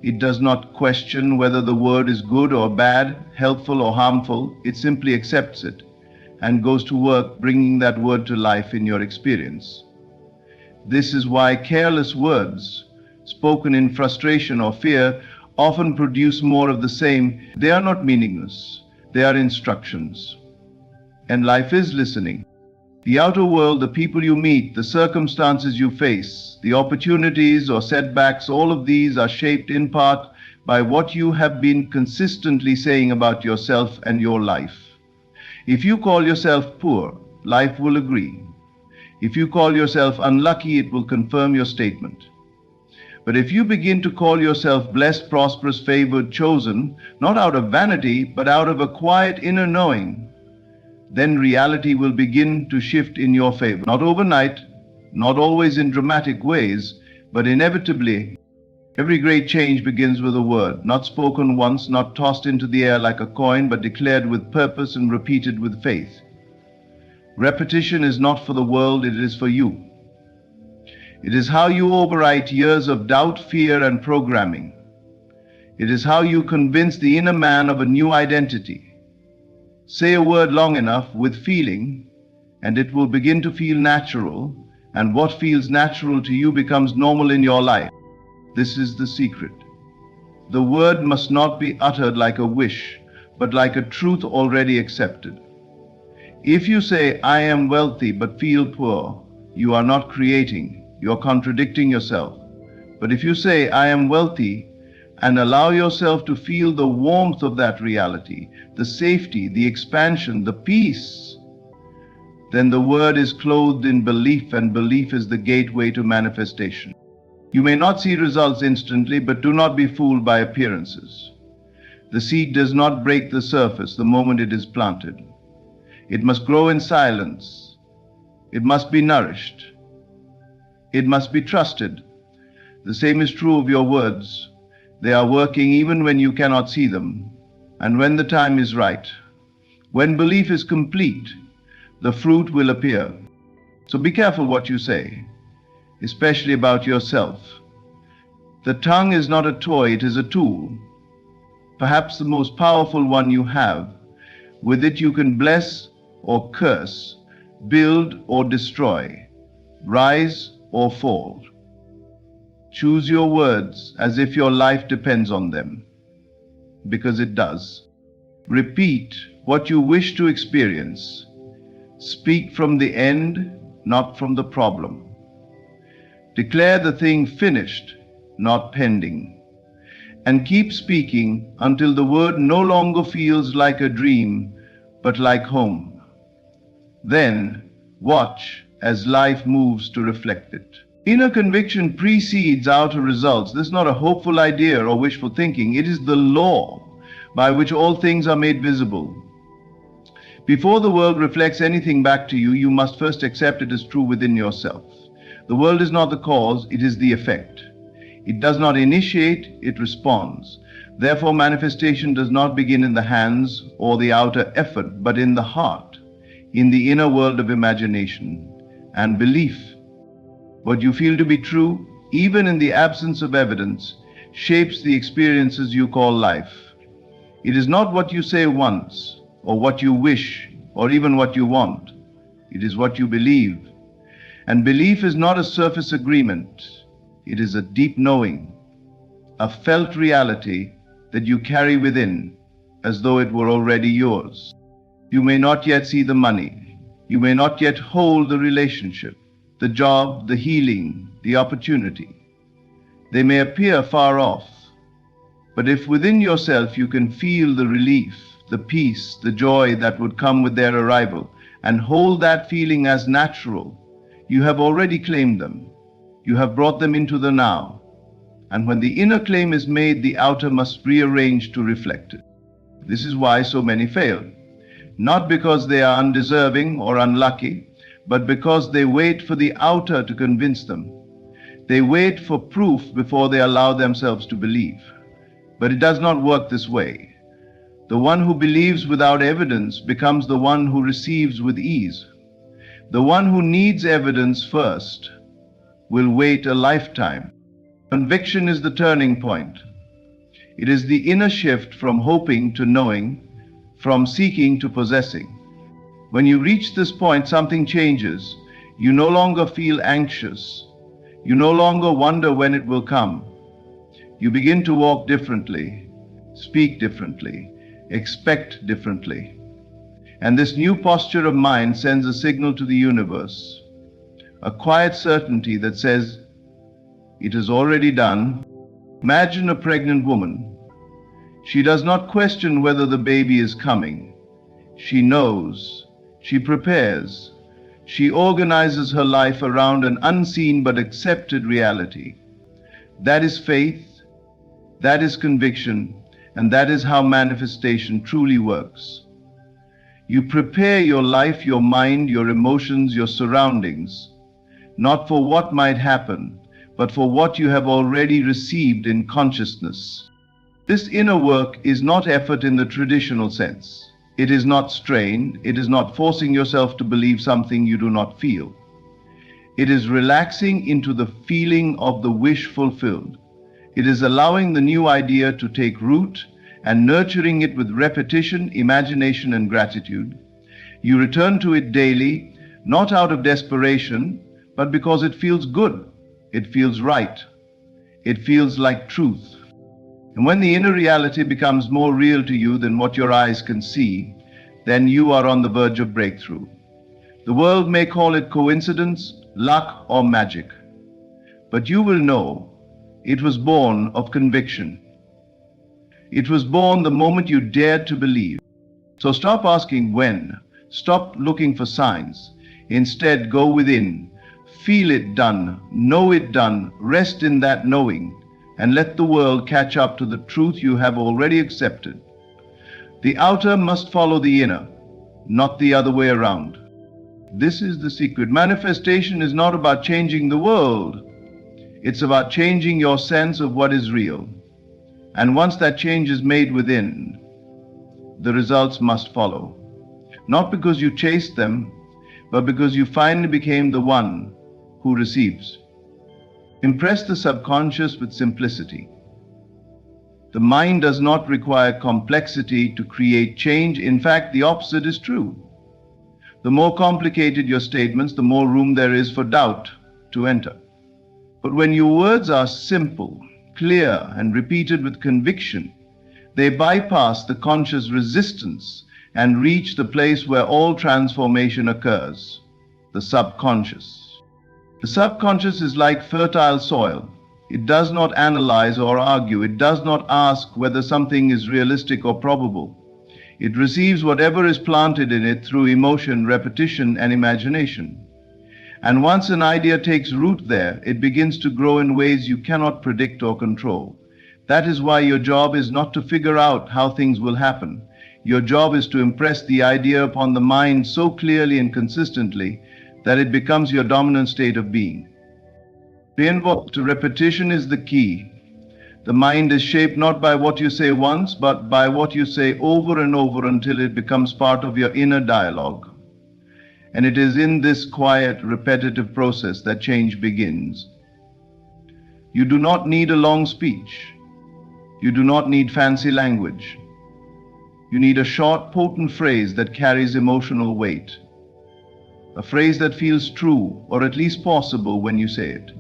It does not question whether the word is good or bad, helpful or harmful. It simply accepts it and goes to work bringing that word to life in your experience. This is why careless words, spoken in frustration or fear, often produce more of the same. They are not meaningless. They are instructions. And life is listening. The outer world, the people you meet, the circumstances you face, the opportunities or setbacks, all of these are shaped in part by what you have been consistently saying about yourself and your life. If you call yourself poor, life will agree. If you call yourself unlucky, it will confirm your statement. But if you begin to call yourself blessed, prosperous, favored, chosen, not out of vanity, but out of a quiet inner knowing, then reality will begin to shift in your favor. Not overnight, not always in dramatic ways, but inevitably. Every great change begins with a word, not spoken once, not tossed into the air like a coin, but declared with purpose and repeated with faith. Repetition is not for the world, it is for you. It is how you overwrite years of doubt, fear, and programming. It is how you convince the inner man of a new identity. Say a word long enough with feeling, and it will begin to feel natural, and what feels natural to you becomes normal in your life. This is the secret. The word must not be uttered like a wish, but like a truth already accepted. If you say, "I am wealthy but feel poor," you are not creating. You are contradicting yourself. But if you say, "I am wealthy," and allow yourself to feel the warmth of that reality, the safety, the expansion, the peace, then the word is clothed in belief, and belief is the gateway to manifestation. You may not see results instantly, but do not be fooled by appearances. The seed does not break the surface the moment it is planted. It must grow in silence. It must be nourished. It must be trusted. The same is true of your words. They are working even when you cannot see them, and when the time is right. When belief is complete, the fruit will appear. So be careful what you say, especially about yourself. The tongue is not a toy, it is a tool, perhaps the most powerful one you have. With it you can bless or curse, build or destroy, rise or fall. Choose your words as if your life depends on them, because it does. Repeat what you wish to experience. Speak from the end, not from the problem. Declare the thing finished, not pending. And keep speaking until the word no longer feels like a dream, but like home. Then watch as life moves to reflect it. Inner conviction precedes outer results. This is not a hopeful idea or wishful thinking. It is the law by which all things are made visible. Before the world reflects anything back to you, you must first accept it as true within yourself. The world is not the cause, it is the effect. It does not initiate, it responds. Therefore, manifestation does not begin in the hands or the outer effort, but in the heart, in the inner world of imagination and belief. What you feel to be true, even in the absence of evidence, shapes the experiences you call life. It is not what you say once, or what you wish, or even what you want. It is what you believe. And belief is not a surface agreement. It is a deep knowing, a felt reality that you carry within, as though it were already yours. You may not yet see the money. You may not yet hold the relationship, the job, the healing, the opportunity. They may appear far off, but if within yourself you can feel the relief, the peace, the joy that would come with their arrival, and hold that feeling as natural, you have already claimed them. You have brought them into the now. And when the inner claim is made, the outer must rearrange to reflect it. This is why so many fail. Not because they are undeserving or unlucky, but because they wait for the outer to convince them. They wait for proof before they allow themselves to believe. But it does not work this way. The one who believes without evidence becomes the one who receives with ease. The one who needs evidence first will wait a lifetime. Conviction is the turning point. It is the inner shift from hoping to knowing, from seeking to possessing. When you reach this point, something changes. You no longer feel anxious. You no longer wonder when it will come. You begin to walk differently, speak differently, expect differently. And this new posture of mind sends a signal to the universe, a quiet certainty that says, it is already done. Imagine a pregnant woman. She does not question whether the baby is coming. She knows. She prepares. She organizes her life around an unseen but accepted reality. That is faith, that is conviction, and that is how manifestation truly works. You prepare your life, your mind, your emotions, your surroundings, not for what might happen, but for what you have already received in consciousness. This inner work is not effort in the traditional sense. It is not strain. It is not forcing yourself to believe something you do not feel. It is relaxing into the feeling of the wish fulfilled. It is allowing the new idea to take root and nurturing it with repetition, imagination, and gratitude. You return to it daily, not out of desperation, but because it feels good. It feels right. It feels like truth. And when the inner reality becomes more real to you than what your eyes can see, then you are on the verge of breakthrough. The world may call it coincidence, luck, or magic. But you will know it was born of conviction. It was born the moment you dared to believe. So stop asking when. Stop looking for signs. Instead, go within. Feel it done. Know it done. Rest in that knowing. And let the world catch up to the truth you have already accepted. The outer must follow the inner, not the other way around. This is the secret. Manifestation is not about changing the world. It's about changing your sense of what is real. And once that change is made within, the results must follow. Not because you chased them, but because you finally became the one who receives. Impress the subconscious with simplicity. The mind does not require complexity to create change. In fact, the opposite is true. The more complicated your statements, the more room there is for doubt to enter. But when your words are simple, clear, and repeated with conviction, they bypass the conscious resistance and reach the place where all transformation occurs, the subconscious. The subconscious is like fertile soil. It does not analyze or argue. It does not ask whether something is realistic or probable. It receives whatever is planted in it through emotion, repetition, and imagination. And once an idea takes root there, it begins to grow in ways you cannot predict or control. That is why your job is not to figure out how things will happen. Your job is to impress the idea upon the mind so clearly and consistently that it becomes your dominant state of being. To repetition is the key. The mind is shaped not by what you say once, but by what you say over and over until it becomes part of your inner dialogue. And it is in this quiet, repetitive process that change begins. You do not need a long speech. You do not need fancy language. You need a short, potent phrase that carries emotional weight. A phrase that feels true, or at least possible when you say it.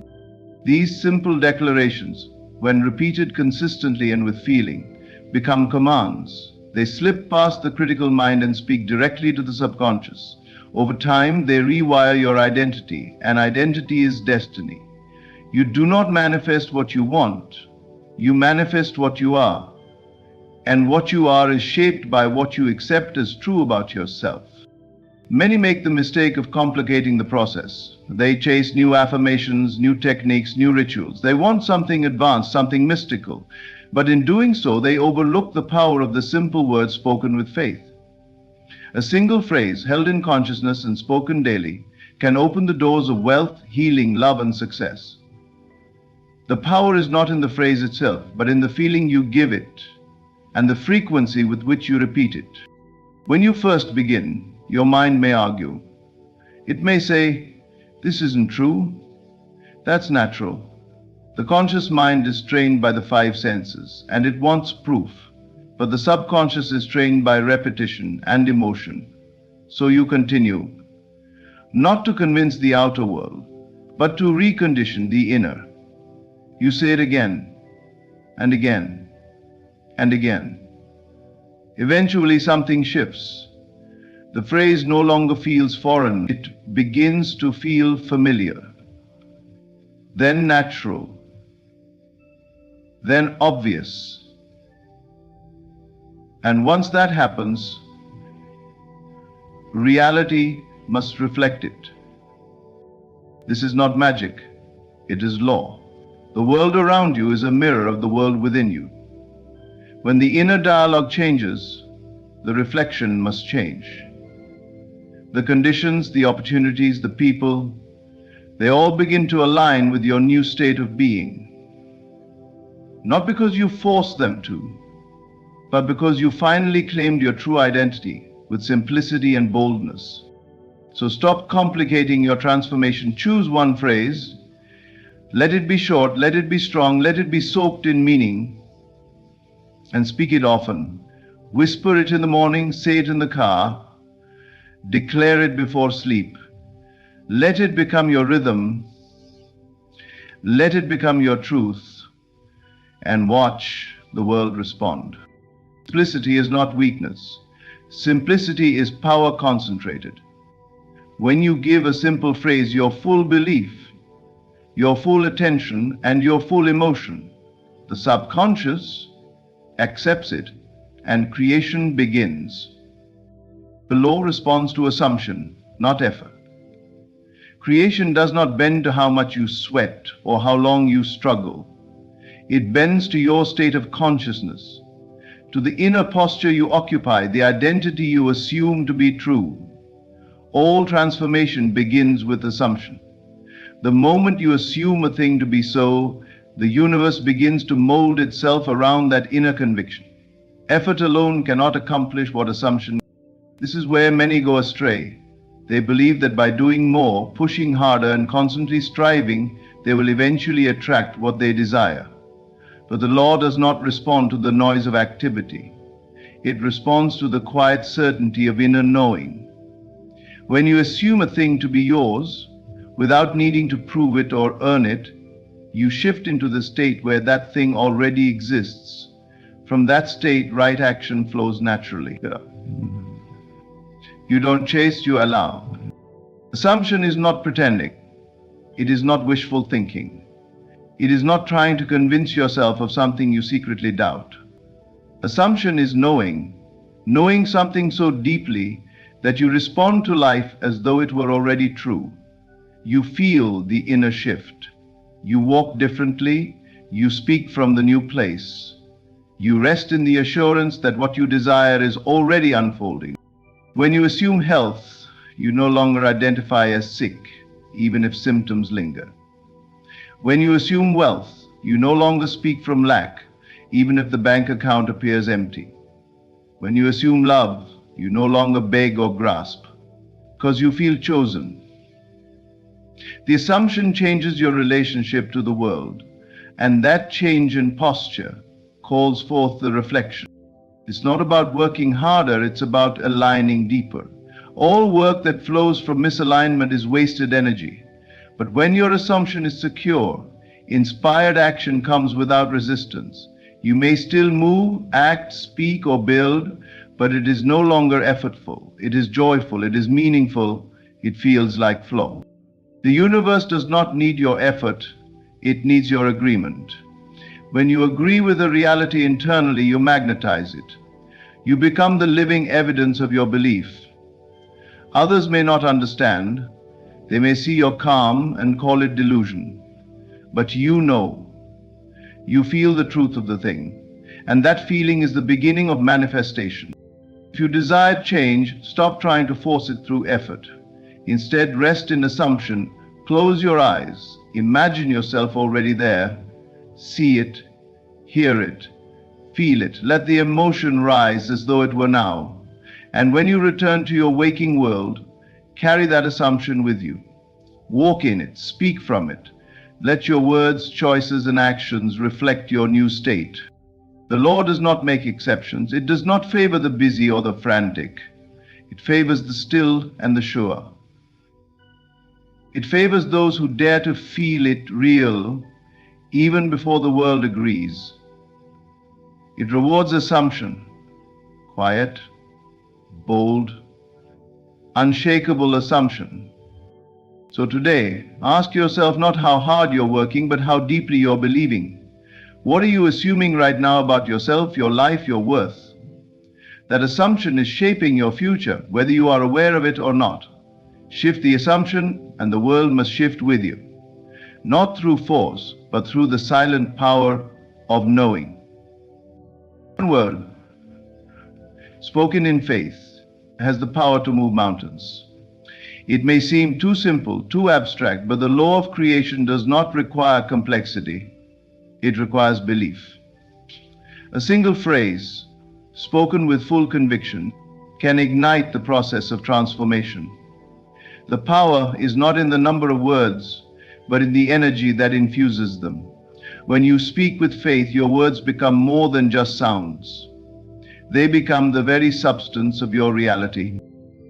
These simple declarations, when repeated consistently and with feeling, become commands. They slip past the critical mind and speak directly to the subconscious. Over time, they rewire your identity, and identity is destiny. You do not manifest what you want. You manifest what you are. and what you are is shaped by what you accept as true about yourself. Many make the mistake of complicating the process. They chase new affirmations, new techniques, new rituals. They want something advanced, something mystical. But in doing so, they overlook the power of the simple words spoken with faith. A single phrase held in consciousness and spoken daily can open the doors of wealth, healing, love, and success. The power is not in the phrase itself, but in the feeling you give it and the frequency with which you repeat it. When you first begin, your mind may argue. It may say, "This isn't true. That's natural." The conscious mind is trained by the five senses, and it wants proof. But the subconscious is trained by repetition and emotion. So you continue, not to convince the outer world, but to recondition the inner. You say it again, and again, and again. Eventually something shifts. The phrase no longer feels foreign. It begins to feel familiar, then natural, then obvious. And once that happens, reality must reflect it. This is not magic, it is law. The world around you is a mirror of the world within you. When the inner dialogue changes, the reflection must change. The conditions, the opportunities, the people, they all begin to align with your new state of being. Not because you forced them to, but because you finally claimed your true identity with simplicity and boldness. So stop complicating your transformation. Choose one phrase. Let it be short, let it be strong, let it be soaked in meaning, and speak it often. Whisper it in the morning, say it in the car, declare it before sleep. Let it become your rhythm, let it become your truth, and watch the world respond. Simplicity is not weakness. Simplicity is power concentrated. When you give a simple phrase your full belief, your full attention, and your full emotion, the subconscious accepts it, and creation begins. The law responds to assumption, not effort. Creation does not bend to how much you sweat or how long you struggle. It bends to your state of consciousness, to the inner posture you occupy, the identity you assume to be true. All transformation begins with assumption. The moment you assume a thing to be so, the universe begins to mold itself around that inner conviction. Effort alone cannot accomplish what assumption. This is where many go astray. They believe that by doing more, pushing harder, and constantly striving, they will eventually attract what they desire. But the law does not respond to the noise of activity. It responds to the quiet certainty of inner knowing. When you assume a thing to be yours, without needing to prove it or earn it, you shift into the state where that thing already exists. From that state, right action flows naturally. You don't chase, you allow. Assumption is not pretending. It is not wishful thinking. It is not trying to convince yourself of something you secretly doubt. Assumption is knowing something so deeply that you respond to life as though it were already true. You feel the inner shift. You walk differently. You speak from the new place. You rest in the assurance that what you desire is already unfolding. When you assume health, you no longer identify as sick, even if symptoms linger. When you assume wealth, you no longer speak from lack, even if the bank account appears empty. When you assume love, you no longer beg or grasp, because you feel chosen. The assumption changes your relationship to the world, and that change in posture calls forth the reflection. It's not about working harder, it's about aligning deeper. All work that flows from misalignment is wasted energy. But when your assumption is secure, inspired action comes without resistance. You may still move, act, speak, or build, but it is no longer effortful. It is joyful, it is meaningful, it feels like flow. The universe does not need your effort, it needs your agreement. When you agree with a reality internally, you magnetize it. You become the living evidence of your belief. Others may not understand. They may see your calm and call it delusion. But you know. You feel the truth of the thing. And that feeling is the beginning of manifestation. If you desire change, stop trying to force it through effort. Instead, rest in assumption. Close your eyes. Imagine yourself already there. See it, hear it, feel it. Let the emotion rise as though it were now. And when you return to your waking world, carry that assumption with you. Walk in it, speak from it. Let your words, choices, and actions reflect your new state. The law does not make exceptions. It does not favor the busy or the frantic. It favors the still and the sure. It favors those who dare to feel it real, even before the world agrees. It rewards assumption, quiet, bold, unshakable assumption. So today, ask yourself not how hard you're working, but how deeply you're believing. What are you assuming right now about yourself, your life, your worth? That assumption is shaping your future, whether you are aware of it or not. Shift the assumption, and the world must shift with you. Not through force, but through the silent power of knowing. One word, spoken in faith, has the power to move mountains. It may seem too simple, too abstract, but the law of creation does not require complexity. It requires belief. A single phrase, spoken with full conviction, can ignite the process of transformation. The power is not in the number of words, but in the energy that infuses them. When you speak with faith, your words become more than just sounds. They become the very substance of your reality.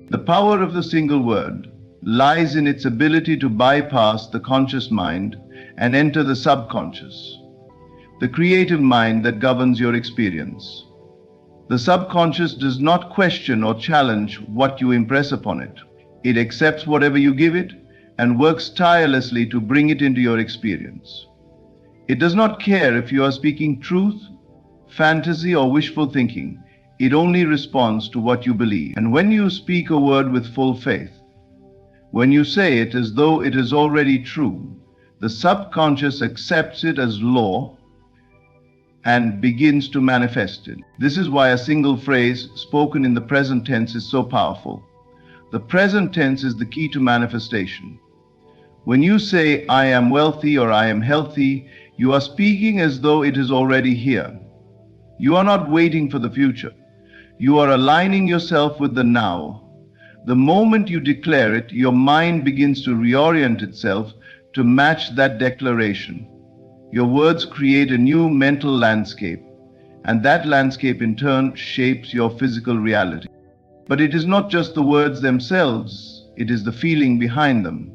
The power of the single word lies in its ability to bypass the conscious mind and enter the subconscious, the creative mind that governs your experience. The subconscious does not question or challenge what you impress upon it. It accepts whatever you give it and works tirelessly to bring it into your experience. It does not care if you are speaking truth, fantasy, or wishful thinking. It only responds to what you believe. And when you speak a word with full faith, when you say it as though it is already true, the subconscious accepts it as law and begins to manifest it. This is why a single phrase spoken in the present tense is so powerful. The present tense is the key to manifestation. When you say, I am wealthy or I am healthy, you are speaking as though it is already here. You are not waiting for the future. You are aligning yourself with the now. The moment you declare it, your mind begins to reorient itself to match that declaration. Your words create a new mental landscape, and that landscape in turn shapes your physical reality. But it is not just the words themselves, it is the feeling behind them.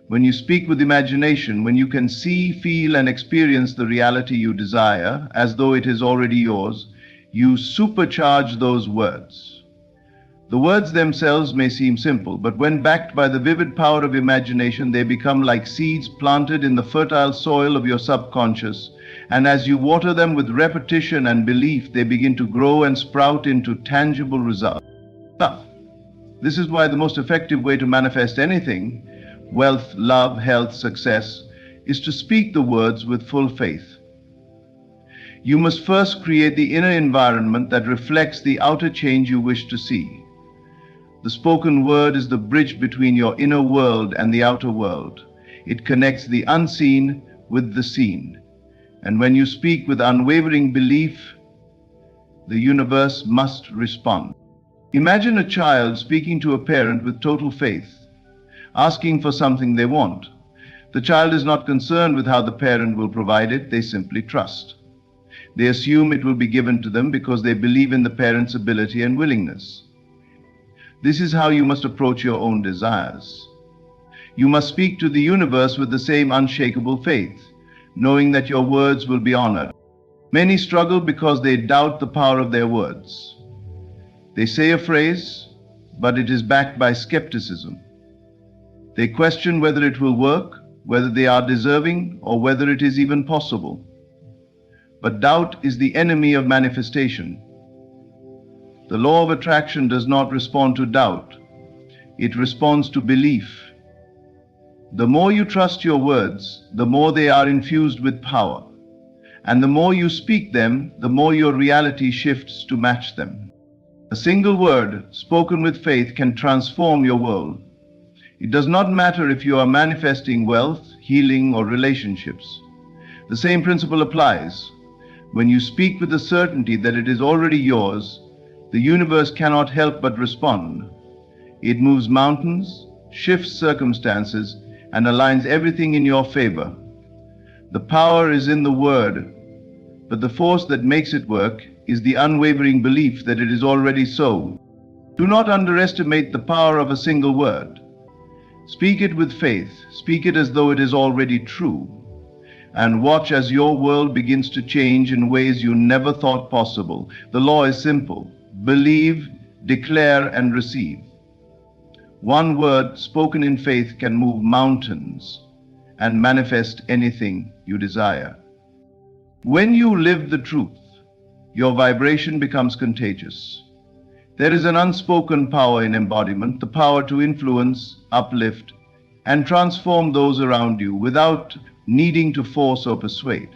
When you speak with imagination, when you can see, feel, and experience the reality you desire as though it is already yours, you supercharge those words. The words themselves may seem simple, but when backed by the vivid power of imagination, they become like seeds planted in the fertile soil of your subconscious, and as you water them with repetition and belief, they begin to grow and sprout into tangible results. Now, this is why the most effective way to manifest anything, wealth, love, health, success, is to speak the words with full faith. You must first create the inner environment that reflects the outer change you wish to see. The spoken word is the bridge between your inner world and the outer world. It connects the unseen with the seen. And when you speak with unwavering belief, the universe must respond. Imagine a child speaking to a parent with total faith, asking for something they want. The child is not concerned with how the parent will provide it, they simply trust. They assume it will be given to them because they believe in the parent's ability and willingness. This is how you must approach your own desires. You must speak to the universe with the same unshakable faith, knowing that your words will be honored. Many struggle because they doubt the power of their words. They say a phrase, but it is backed by skepticism. They question whether it will work, whether they are deserving, or whether it is even possible. But doubt is the enemy of manifestation. The law of attraction does not respond to doubt. It responds to belief. The more you trust your words, the more they are infused with power. And the more you speak them, the more your reality shifts to match them. A single word spoken with faith can transform your world. It does not matter if you are manifesting wealth, healing, or relationships. The same principle applies. When you speak with the certainty that it is already yours, the universe cannot help but respond. It moves mountains, shifts circumstances, and aligns everything in your favor. The power is in the word, but the force that makes it work is the unwavering belief that it is already so. Do not underestimate the power of a single word. Speak it with faith, speak it as though it is already true, and watch as your world begins to change in ways you never thought possible. The law is simple: believe, declare, and receive. One word spoken in faith can move mountains and manifest anything you desire. When you live the truth, your vibration becomes contagious. There is an unspoken power in embodiment, the power to influence, uplift, and transform those around you without needing to force or persuade.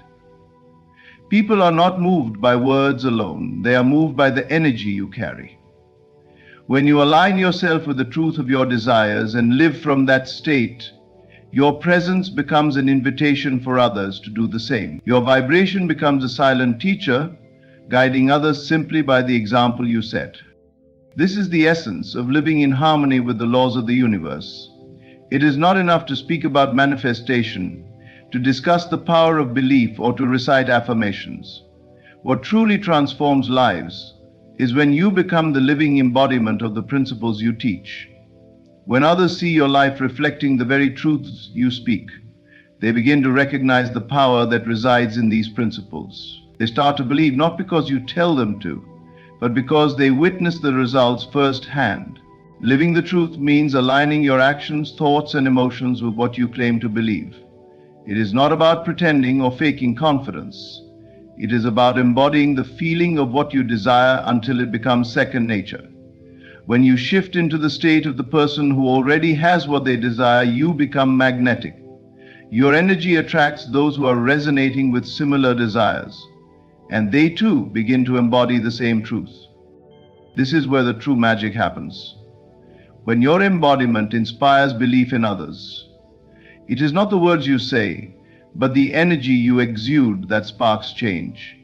People are not moved by words alone, they are moved by the energy you carry. When you align yourself with the truth of your desires and live from that state, your presence becomes an invitation for others to do the same. Your vibration becomes a silent teacher, guiding others simply by the example you set. This is the essence of living in harmony with the laws of the universe. It is not enough to speak about manifestation, to discuss the power of belief, or to recite affirmations. What truly transforms lives is when you become the living embodiment of the principles you teach. When others see your life reflecting the very truths you speak, they begin to recognize the power that resides in these principles. They start to believe not because you tell them to, but because they witness the results firsthand. Living the truth means aligning your actions, thoughts, and emotions with what you claim to believe. It is not about pretending or faking confidence. It is about embodying the feeling of what you desire until it becomes second nature. When you shift into the state of the person who already has what they desire, you become magnetic. Your energy attracts those who are resonating with similar desires, and they too begin to embody the same truth. This is where the true magic happens. When your embodiment inspires belief in others, it is not the words you say, but the energy you exude that sparks change.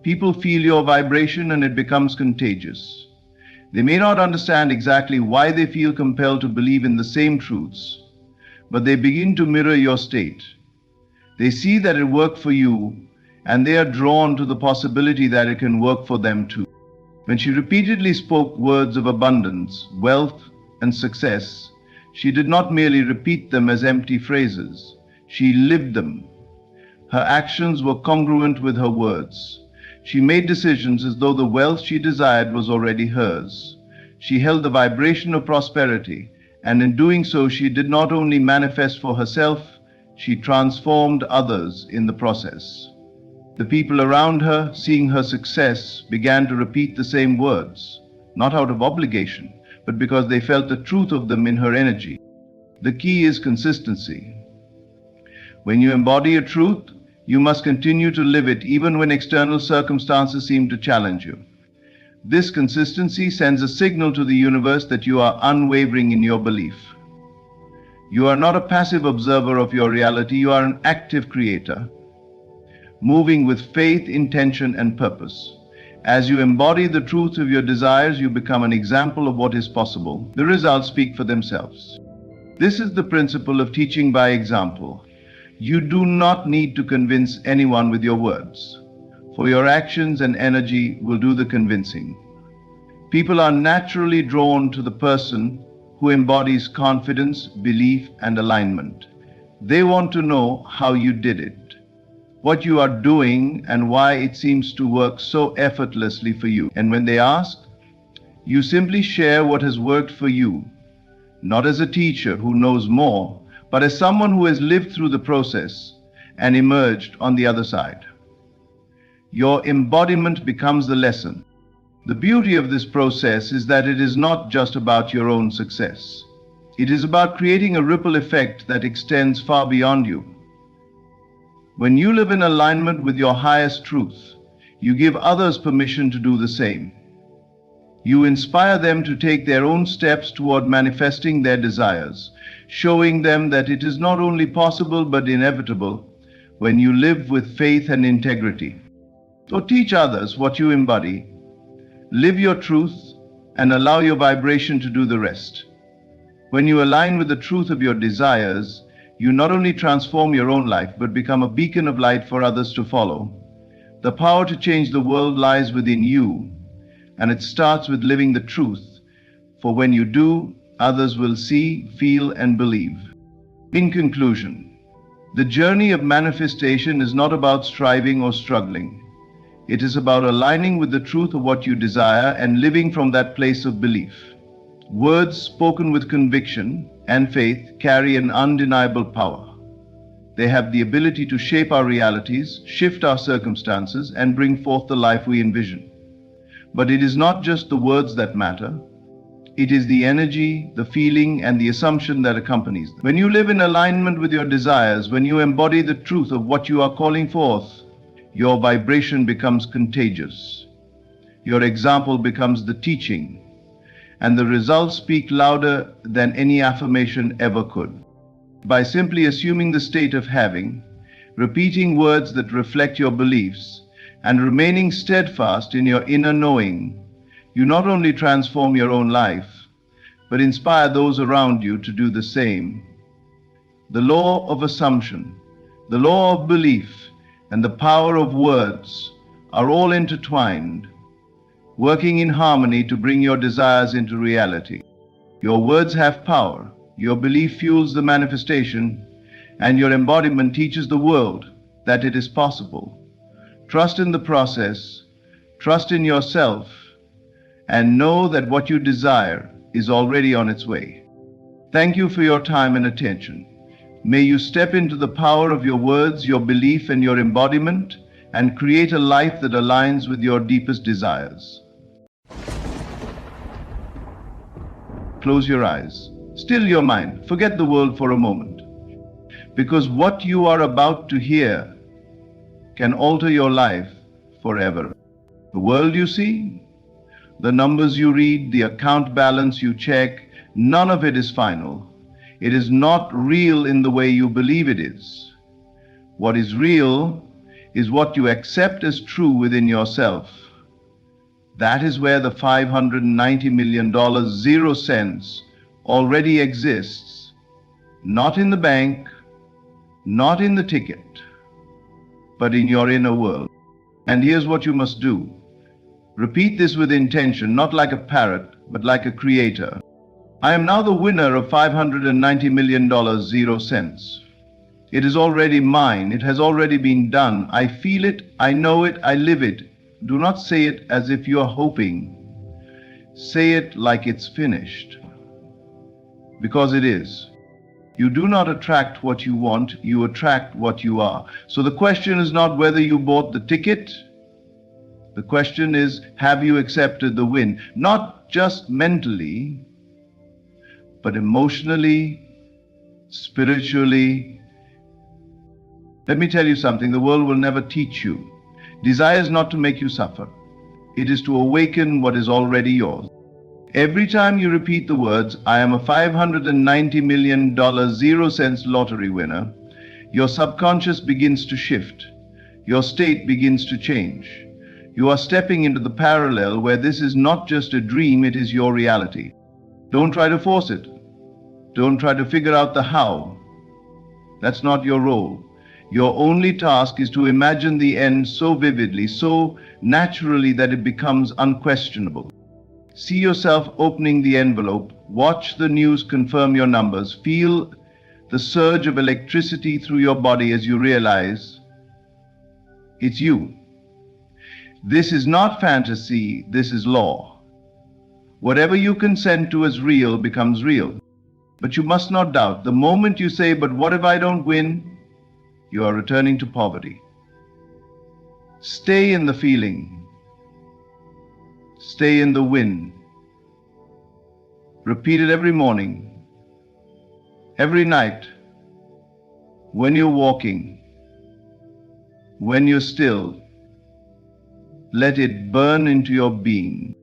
People feel your vibration and it becomes contagious. They may not understand exactly why they feel compelled to believe in the same truths, but they begin to mirror your state. They see that it worked for you, and they are drawn to the possibility that it can work for them too. When she repeatedly spoke words of abundance, wealth, and success, she did not merely repeat them as empty phrases. She lived them. Her actions were congruent with her words. She made decisions as though the wealth she desired was already hers. She held the vibration of prosperity, and in doing so, she did not only manifest for herself, she transformed others in the process. The people around her, seeing her success, began to repeat the same words, not out of obligation, but because they felt the truth of them in her energy. The key is consistency. When you embody a truth, you must continue to live it even when external circumstances seem to challenge you. This consistency sends a signal to the universe that you are unwavering in your belief. You are not a passive observer of your reality, you are an active creator, moving with faith, intention, and purpose. As you embody the truth of your desires, you become an example of what is possible. The results speak for themselves. This is the principle of teaching by example. You do not need to convince anyone with your words, for your actions and energy will do the convincing. People are naturally drawn to the person who embodies confidence, belief, and alignment. They want to know how you did it, what you are doing, and why it seems to work so effortlessly for you. And when they ask, you simply share what has worked for you, not as a teacher who knows more, but as someone who has lived through the process and emerged on the other side. Your embodiment becomes the lesson. The beauty of this process is that it is not just about your own success. It is about creating a ripple effect that extends far beyond you. When you live in alignment with your highest truth, you give others permission to do the same. You inspire them to take their own steps toward manifesting their desires, showing them that it is not only possible but inevitable when you live with faith and integrity. So teach others what you embody, live your truth, and allow your vibration to do the rest. When you align with the truth of your desires, you not only transform your own life but become a beacon of light for others to follow. The power to change the world lies within you, and it starts with living the truth, for when you do, others will see, feel, and believe. In conclusion, the journey of manifestation is not about striving or struggling. It is about aligning with the truth of what you desire and living from that place of belief. Words spoken with conviction and faith carry an undeniable power. They have the ability to shape our realities, shift our circumstances, and bring forth the life we envision. But it is not just the words that matter. It is the energy, the feeling, and the assumption that accompanies them. When you live in alignment with your desires, when you embody the truth of what you are calling forth, your vibration becomes contagious. Your example becomes the teaching, and the results speak louder than any affirmation ever could. By simply assuming the state of having, repeating words that reflect your beliefs, and remaining steadfast in your inner knowing, you not only transform your own life, but inspire those around you to do the same. The law of assumption, the law of belief, and the power of words are all intertwined, working in harmony to bring your desires into reality. Your words have power, your belief fuels the manifestation, and your embodiment teaches the world that it is possible. Trust in the process, trust in yourself, and know that what you desire is already on its way. Thank you for your time and attention. May you step into the power of your words, your belief, and your embodiment, and create a life that aligns with your deepest desires. Close your eyes. Still your mind. Forget the world for a moment. Because what you are about to hear can alter your life forever. The world you see, the numbers you read, the account balance you check, none of it is final. It is not real in the way you believe it is. What is real is what you accept as true within yourself. That is where the $590 million 0 cents already exists. Not in the bank, not in the ticket, but in your inner world. And here's what you must do. Repeat this with intention, not like a parrot, but like a creator. I am now the winner of $590 million 0 cents. It is already mine. It has already been done. I feel it. I know it. I live it. Do not say it as if you are hoping. Say it like it's finished. Because it is. You do not attract what you want. You attract what you are. So the question is not whether you bought the ticket. The question is, have you accepted the win? Not just mentally, but emotionally, spiritually. Let me tell you something, the world will never teach you. Desire is not to make you suffer. It is to awaken what is already yours. Every time you repeat the words, I am a $590 million 0 cents lottery winner, your subconscious begins to shift. Your state begins to change. You are stepping into the parallel where this is not just a dream, it is your reality. Don't try to force it. Don't try to figure out the how. That's not your role. Your only task is to imagine the end so vividly, so naturally that it becomes unquestionable. See yourself opening the envelope, watch the news confirm your numbers, feel the surge of electricity through your body as you realize it's you. This is not fantasy, this is law. Whatever you consent to as real becomes real. But you must not doubt. The moment you say, but what if I don't win? You are returning to poverty. Stay in the feeling. Stay in the win. Repeat it every morning, every night, when you're walking, when you're still. Let it burn into your being.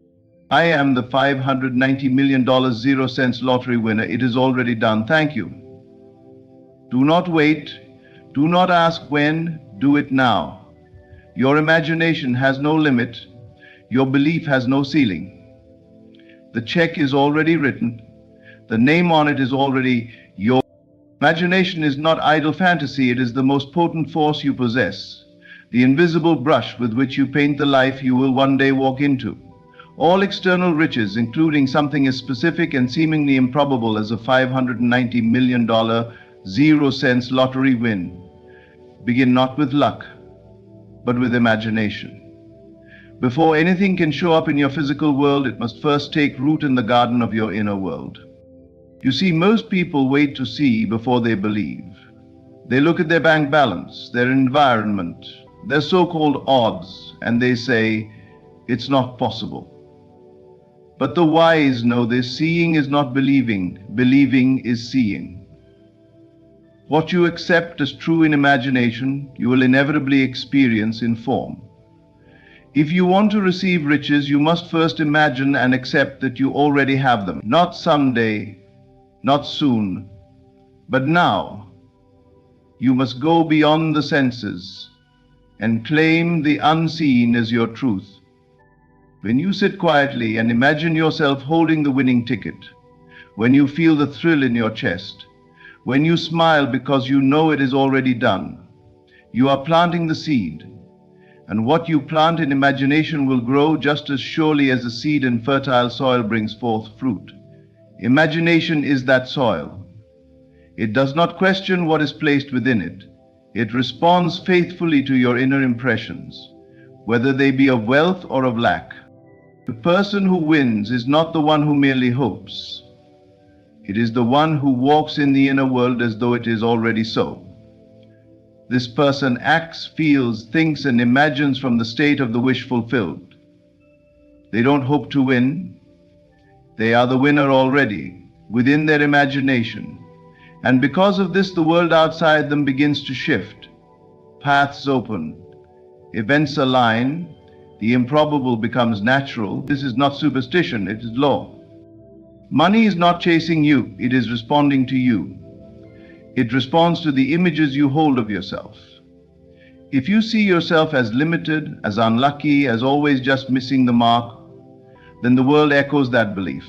I am the $590 million 0 cents lottery winner. It is already done. Thank you. Do not wait. Do not ask when. Do it now. Your imagination has no limit. Your belief has no ceiling. The check is already written. The name on it is already yours. Imagination is not idle fantasy. It is the most potent force you possess. The invisible brush with which you paint the life you will one day walk into. All external riches, including something as specific and seemingly improbable as a $590 million 0 cents lottery win, begin not with luck, but with imagination. Before anything can show up in your physical world, it must first take root in the garden of your inner world. You see, most people wait to see before they believe. They look at their bank balance, their environment, their so-called odds, and they say, it's not possible. But the wise know this: seeing is not believing, believing is seeing. What you accept as true in imagination, you will inevitably experience in form. If you want to receive riches, you must first imagine and accept that you already have them. Not someday, not soon, but now. You must go beyond the senses and claim the unseen as your truth. When you sit quietly and imagine yourself holding the winning ticket, when you feel the thrill in your chest, when you smile because you know it is already done, you are planting the seed. And what you plant in imagination will grow just as surely as a seed in fertile soil brings forth fruit. Imagination is that soil. It does not question what is placed within it. It responds faithfully to your inner impressions, whether they be of wealth or of lack. The person who wins is not the one who merely hopes. It is the one who walks in the inner world as though it is already so. This person acts, feels, thinks, and imagines from the state of the wish fulfilled. They don't hope to win. They are the winner already, within their imagination. And because of this, the world outside them begins to shift. Paths open. Events align. The improbable becomes natural. This is not superstition, it is law. Money is not chasing you, it is responding to you. It responds to the images you hold of yourself. If you see yourself as limited, as unlucky, as always just missing the mark, then the world echoes that belief.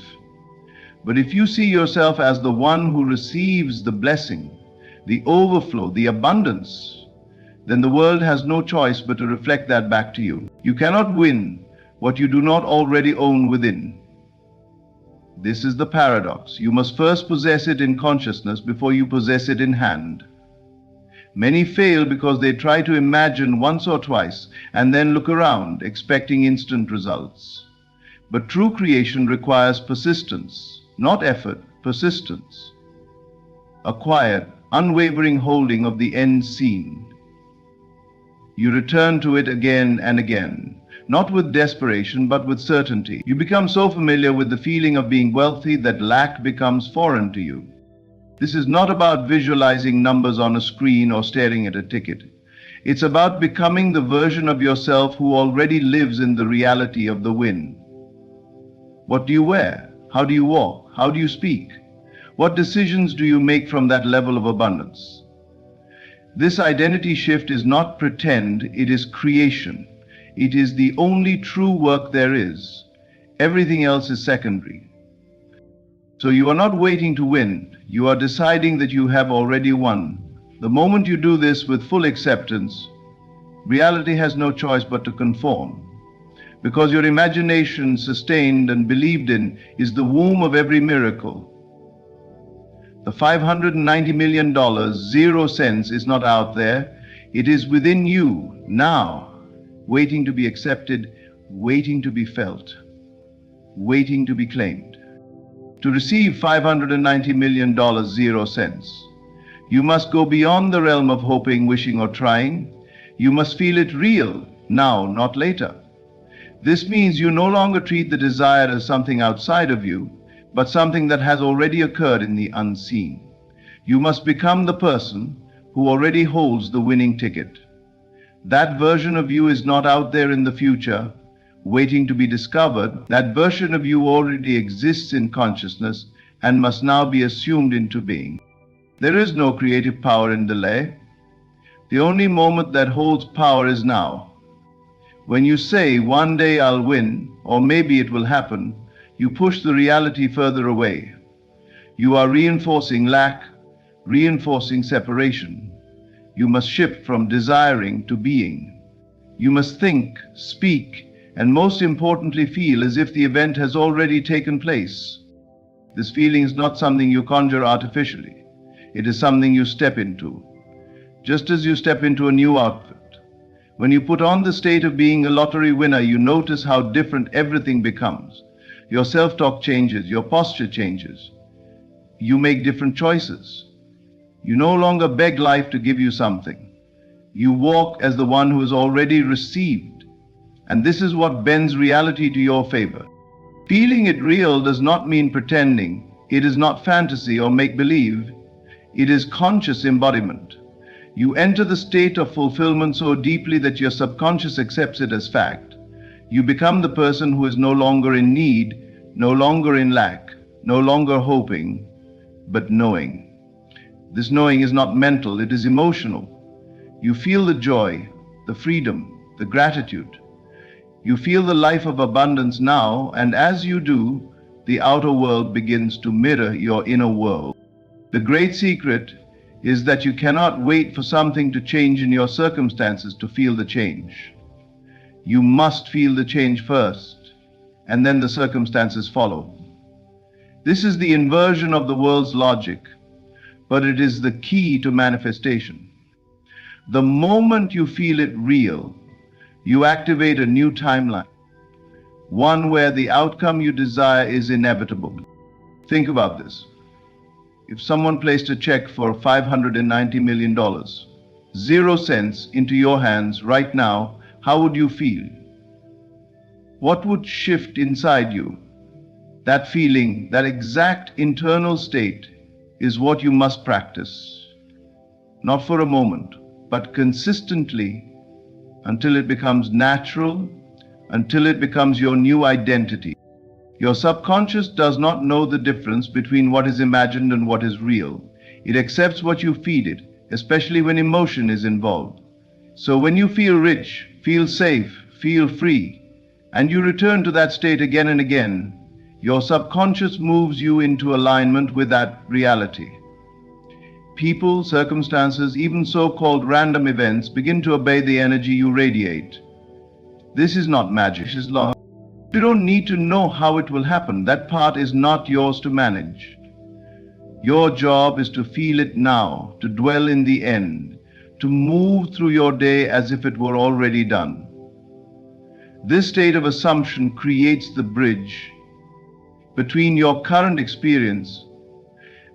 But if you see yourself as the one who receives the blessing, the overflow, the abundance, then the world has no choice but to reflect that back to you. You cannot win what you do not already own within. This is the paradox. You must first possess it in consciousness before you possess it in hand. Many fail because they try to imagine once or twice and then look around, expecting instant results. But true creation requires persistence, not effort, persistence. A quiet, unwavering holding of the end seen. You return to it again and again, not with desperation, but with certainty. You become so familiar with the feeling of being wealthy that lack becomes foreign to you. This is not about visualizing numbers on a screen or staring at a ticket. It's about becoming the version of yourself who already lives in the reality of the win. What do you wear? How do you walk? How do you speak? What decisions do you make from that level of abundance? This identity shift is not pretend, it is creation. It is the only true work there is. Everything else is secondary. So you are not waiting to win. You are deciding that you have already won. The moment you do this with full acceptance, reality has no choice but to conform. Because your imagination, sustained and believed in, is the womb of every miracle. The $590 million 0 cents is not out there. It is within you, now, waiting to be accepted, waiting to be felt, waiting to be claimed. To receive $590 million 0 cents, you must go beyond the realm of hoping, wishing, or trying. You must feel it real. now, not later. This means you no longer treat the desire as something outside of you, but something that has already occurred in the unseen. You must become the person who already holds the winning ticket. That version of you is not out there in the future, waiting to be discovered. That version of you already exists in consciousness and must now be assumed into being. There is no creative power in delay. The only moment that holds power is now. When you say, "One day I'll win," or "maybe it will happen," you push the reality further away. You are reinforcing lack, reinforcing separation. You must shift from desiring to being. You must think, speak, and most importantly feel as if the event has already taken place. This feeling is not something you conjure artificially. It is something you step into. Just as you step into a new outfit. When you put on the state of being a lottery winner, you notice how different everything becomes. Your self-talk changes, your posture changes. You make different choices. You no longer beg life to give you something. You walk as the one who has already received. And this is what bends reality to your favor. Feeling it real does not mean pretending. It is not fantasy or make-believe. It is conscious embodiment. You enter the state of fulfillment so deeply that your subconscious accepts it as fact. You become the person who is no longer in need, no longer in lack, no longer hoping, but knowing. This knowing is not mental, it is emotional. You feel the joy, the freedom, the gratitude. You feel the life of abundance now, and as you do, the outer world begins to mirror your inner world. The great secret is that you cannot wait for something to change in your circumstances to feel the change. You must feel the change first, and then the circumstances follow. This is the inversion of the world's logic, but it is the key to manifestation. The moment you feel it real, you activate a new timeline, one where the outcome you desire is inevitable. Think about this. If someone placed a check for $590 million, 0 cents into your hands right now, how would you feel? What would shift inside you? That feeling, that exact internal state, is what you must practice. Not for a moment, but consistently until it becomes natural, until it becomes your new identity. Your subconscious does not know the difference between what is imagined and what is real. It accepts what you feed it, especially when emotion is involved. So when you feel rich, feel safe, feel free, and you return to that state again and again, your subconscious moves you into alignment with that reality. People, circumstances, even so-called random events begin to obey the energy you radiate. This is not magic, it is law. You don't need to know how it will happen. That part is not yours to manage. Your job is to feel it now, to dwell in the end, to move through your day as if it were already done. This state of assumption creates the bridge between your current experience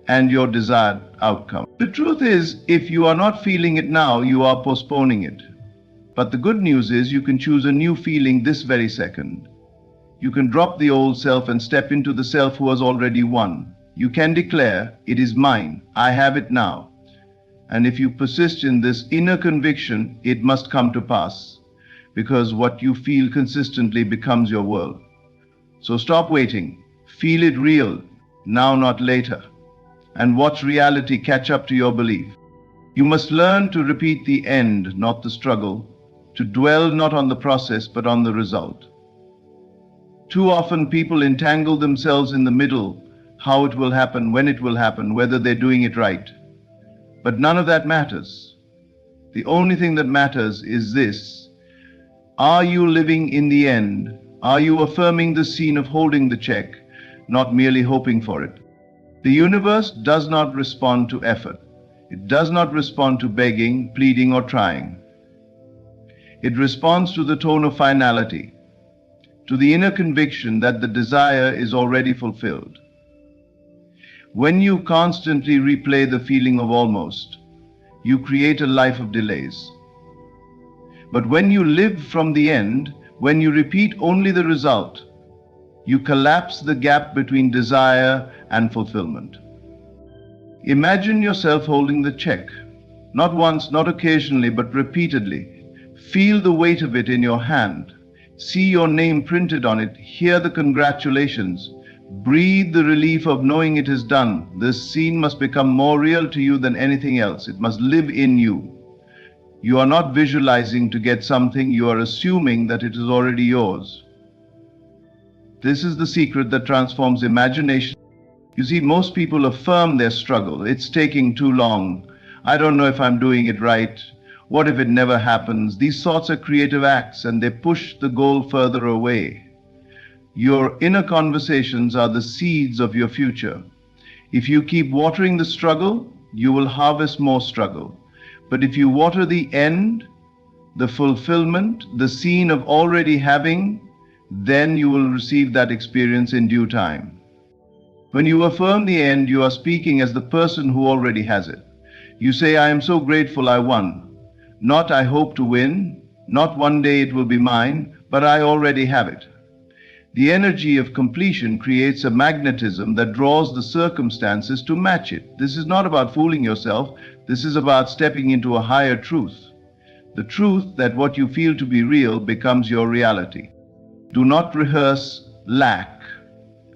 and your desired outcome. The truth is, if you are not feeling it now, you are postponing it. But the good news is you can choose a new feeling this very second. You can drop the old self and step into the self who has already won. You can declare, "It is mine, I have it now." And if you persist in this inner conviction, it must come to pass, because what you feel consistently becomes your world. So stop waiting. Feel it real, now not later, and watch reality catch up to your belief. You must learn to repeat the end, not the struggle, to dwell not on the process but on the result. Too often people entangle themselves in the middle, how it will happen, when it will happen, whether they're doing it right. But none of that matters. The only thing that matters is this: are you living in the end? Are you affirming the scene of holding the check, not merely hoping for it? The universe does not respond to effort. It does not respond to begging, pleading, or trying. It responds to the tone of finality, to the inner conviction that the desire is already fulfilled. When you constantly replay the feeling of almost, you create a life of delays. But when you live from the end, when you repeat only the result, you collapse the gap between desire and fulfillment. Imagine yourself holding the check, not once, not occasionally, but repeatedly. Feel the weight of it in your hand. See your name printed on it. Hear the congratulations. Breathe the relief of knowing it is done. This scene must become more real to you than anything else. It must live in you. You are not visualizing to get something, you are assuming that it is already yours. This is the secret that transforms imagination. You see, most people affirm their struggle. It's taking too long. I don't know if I'm doing it right. What if it never happens? These thoughts are creative acts and they push the goal further away. Your inner conversations are the seeds of your future. If you keep watering the struggle, you will harvest more struggle. But if you water the end, the fulfillment, the scene of already having, then you will receive that experience in due time. When you affirm the end, you are speaking as the person who already has it. You say, I am so grateful I won. Not I hope to win, not one day it will be mine, but I already have it. The energy of completion creates a magnetism that draws the circumstances to match it. This is not about fooling yourself. This is about stepping into a higher truth. The truth that what you feel to be real becomes your reality. Do not rehearse lack.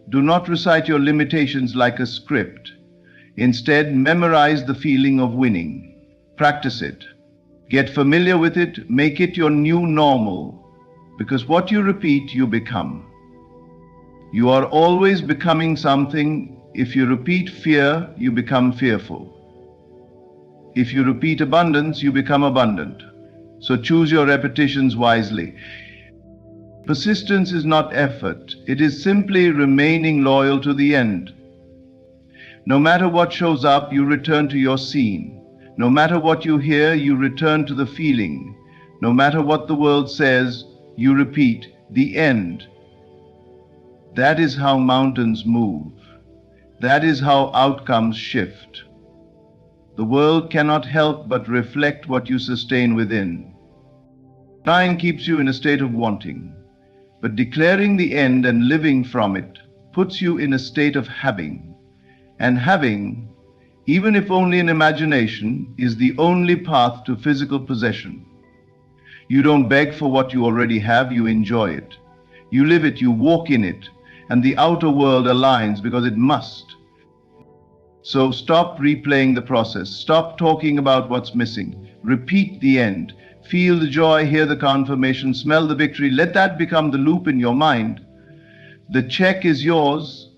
Do not recite your limitations like a script. Instead, memorize the feeling of winning. Practice it. Get familiar with it. Make it your new normal. Because what you repeat, you become. You are always becoming something. If you repeat fear, you become fearful. If you repeat abundance, you become abundant. So choose your repetitions wisely. Persistence is not effort. It is simply remaining loyal to the end. No matter what shows up, you return to your scene. No matter what you hear, you return to the feeling. No matter what the world says, you repeat the end. That is how mountains move. That is how outcomes shift. The world cannot help but reflect what you sustain within. Trying keeps you in a state of wanting, but declaring the end and living from it puts you in a state of having. And having, even if only in imagination, is the only path to physical possession. You don't beg for what you already have, you enjoy it. You live it, you walk in it, and the outer world aligns because it must. So stop replaying the process. Stop talking about what's missing. Repeat the end. Feel the joy, hear the confirmation, smell the victory. Let that become the loop in your mind. The check is yours.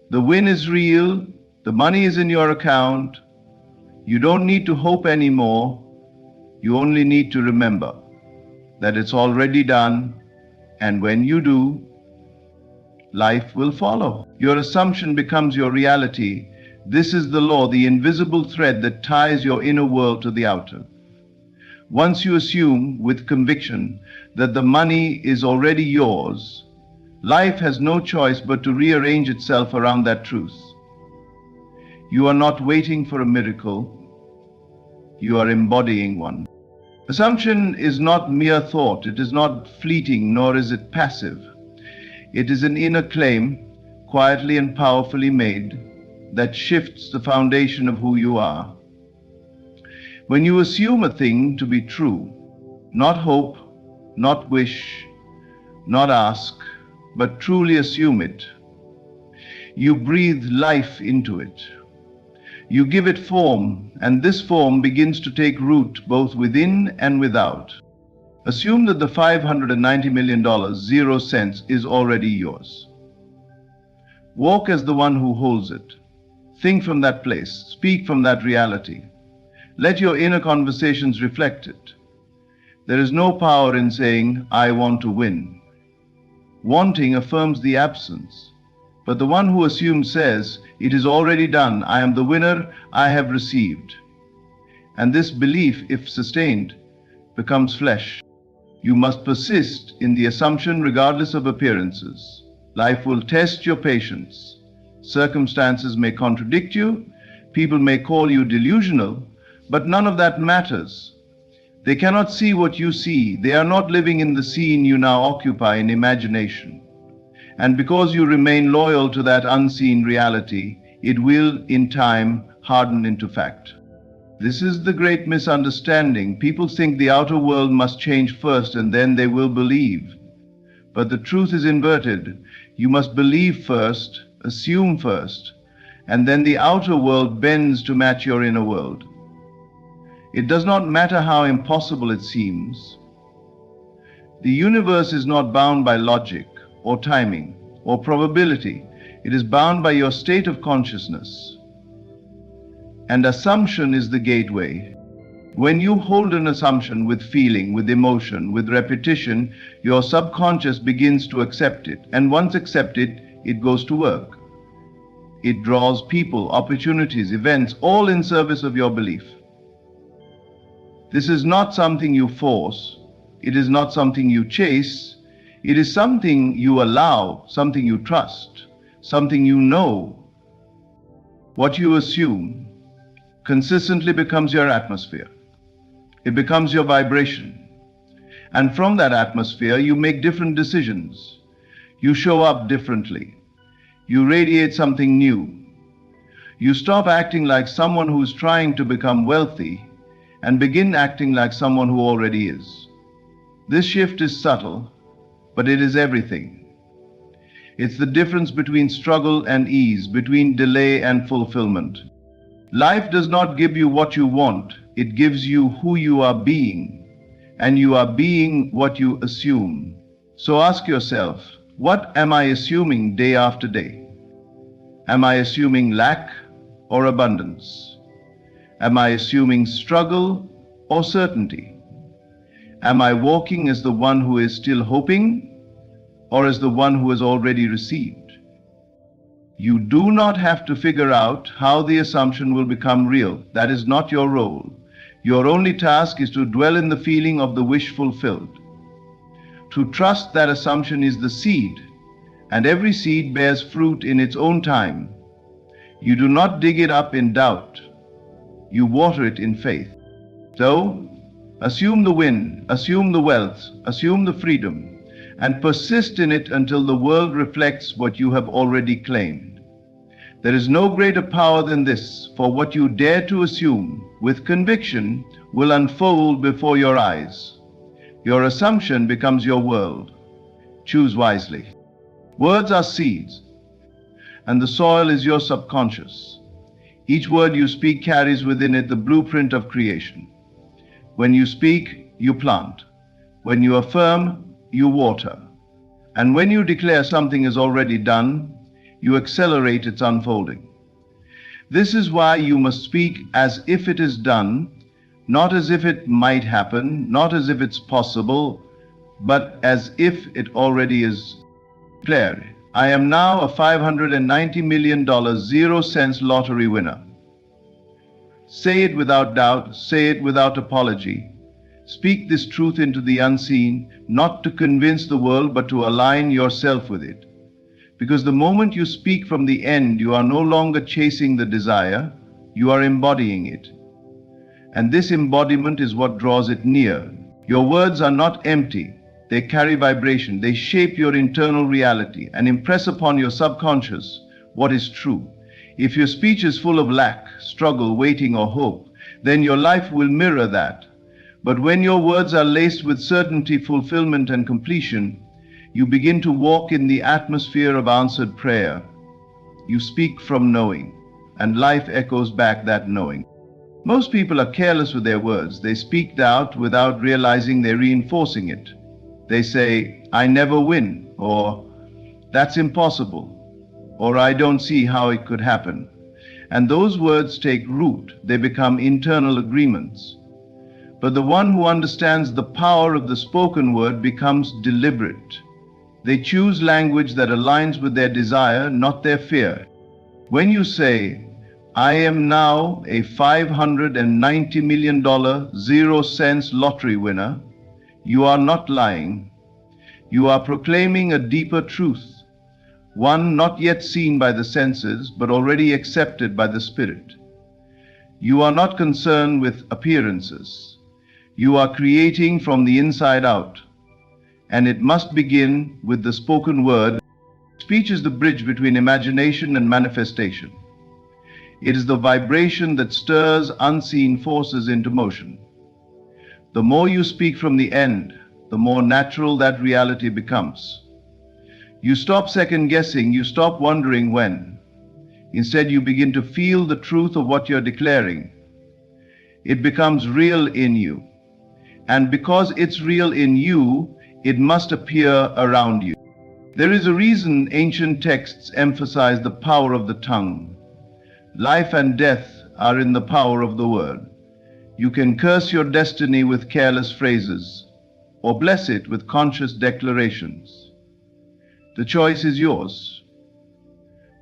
The win is real. The money is in your account. You don't need to hope anymore. You only need to remember that it's already done. And when you do, life will follow. Your assumption becomes your reality. This is the law, the invisible thread that ties your inner world to the outer. Once you assume with conviction that the money is already yours, life has no choice but to rearrange itself around that truth. You are not waiting for a miracle. You are embodying one. Assumption is not mere thought. It is not fleeting, nor is it passive. It is an inner claim, quietly and powerfully made, that shifts the foundation of who you are. When you assume a thing to be true, not hope, not wish, not ask, but truly assume it, you breathe life into it. You give it form, and this form begins to take root both within and without. Assume that the $590 million, 0 cents, is already yours. Walk as the one who holds it. Think from that place. Speak from that reality. Let your inner conversations reflect it. There is no power in saying, I want to win. Wanting affirms the absence. But the one who assumes says, it is already done. I am the winner. I have received. And this belief, if sustained, becomes flesh. You must persist in the assumption regardless of appearances. Life will test your patience. Circumstances may contradict you. People may call you delusional, but none of that matters. They cannot see what you see. They are not living in the scene you now occupy in imagination. And because you remain loyal to that unseen reality, it will, in time, harden into fact. This is the great misunderstanding. People think the outer world must change first and then they will believe. But the truth is inverted. You must believe first, assume first, and then the outer world bends to match your inner world. It does not matter how impossible it seems. The universe is not bound by logic or timing or probability. It is bound by your state of consciousness. And assumption is the gateway. When you hold an assumption with feeling, with emotion, with repetition, your subconscious begins to accept it. And once accepted, it goes to work. It draws people, opportunities, events, all in service of your belief. This is not something you force. It is not something you chase. It is something you allow, something you trust, something you know. What you assume consistently becomes your atmosphere. It becomes your vibration. And from that atmosphere, you make different decisions. You show up differently. You radiate something new. You stop acting like someone who is trying to become wealthy and begin acting like someone who already is. This shift is subtle, but it is everything. It's the difference between struggle and ease, between delay and fulfillment. Life does not give you what you want, it gives you who you are being, and you are being what you assume. So ask yourself, what am I assuming day after day? Am I assuming lack or abundance? Am I assuming struggle or certainty? Am I walking as the one who is still hoping or as the one who has already received? You do not have to figure out how the assumption will become real. That is not your role. Your only task is to dwell in the feeling of the wish fulfilled. To trust that assumption is the seed, and every seed bears fruit in its own time. You do not dig it up in doubt. You water it in faith. So, assume the win, assume the wealth, assume the freedom, and persist in it until the world reflects what you have already claimed. There is no greater power than this, for what you dare to assume with conviction will unfold before your eyes. Your assumption becomes your world. Choose wisely. Words are seeds, and the soil is your subconscious. Each word you speak carries within it the blueprint of creation. When you speak, you plant. When you affirm, you water. And when you declare something is already done, you accelerate its unfolding. This is why you must speak as if it is done, not as if it might happen, not as if it's possible, but as if it already is. Declare, I am now a $590 million 0-cent lottery winner. Say it without doubt, say it without apology. Speak this truth into the unseen, not to convince the world, but to align yourself with it. Because the moment you speak from the end, you are no longer chasing the desire, you are embodying it. And this embodiment is what draws it near. Your words are not empty. They carry vibration. They shape your internal reality and impress upon your subconscious what is true. If your speech is full of lack, struggle, waiting, or hope, then your life will mirror that. But when your words are laced with certainty, fulfillment, and completion, you begin to walk in the atmosphere of answered prayer. You speak from knowing, and life echoes back that knowing. Most people are careless with their words. They speak doubt without realizing they're reinforcing it. They say, I never win, or that's impossible, or I don't see how it could happen. And those words take root. They become internal agreements. But the one who understands the power of the spoken word becomes deliberate. They choose language that aligns with their desire, not their fear. When you say, I am now a $590 million 0-cent lottery winner, you are not lying. You are proclaiming a deeper truth, one not yet seen by the senses, but already accepted by the spirit. You are not concerned with appearances. You are creating from the inside out, and it must begin with the spoken word. Speech is the bridge between imagination and manifestation. It is the vibration that stirs unseen forces into motion. The more you speak from the end, the more natural that reality becomes. You stop second guessing, you stop wondering when. Instead, you begin to feel the truth of what you're declaring. It becomes real in you. And because it's real in you, it must appear around you. There is a reason ancient texts emphasize the power of the tongue. Life and death are in the power of the word. You can curse your destiny with careless phrases, or bless it with conscious declarations. The choice is yours.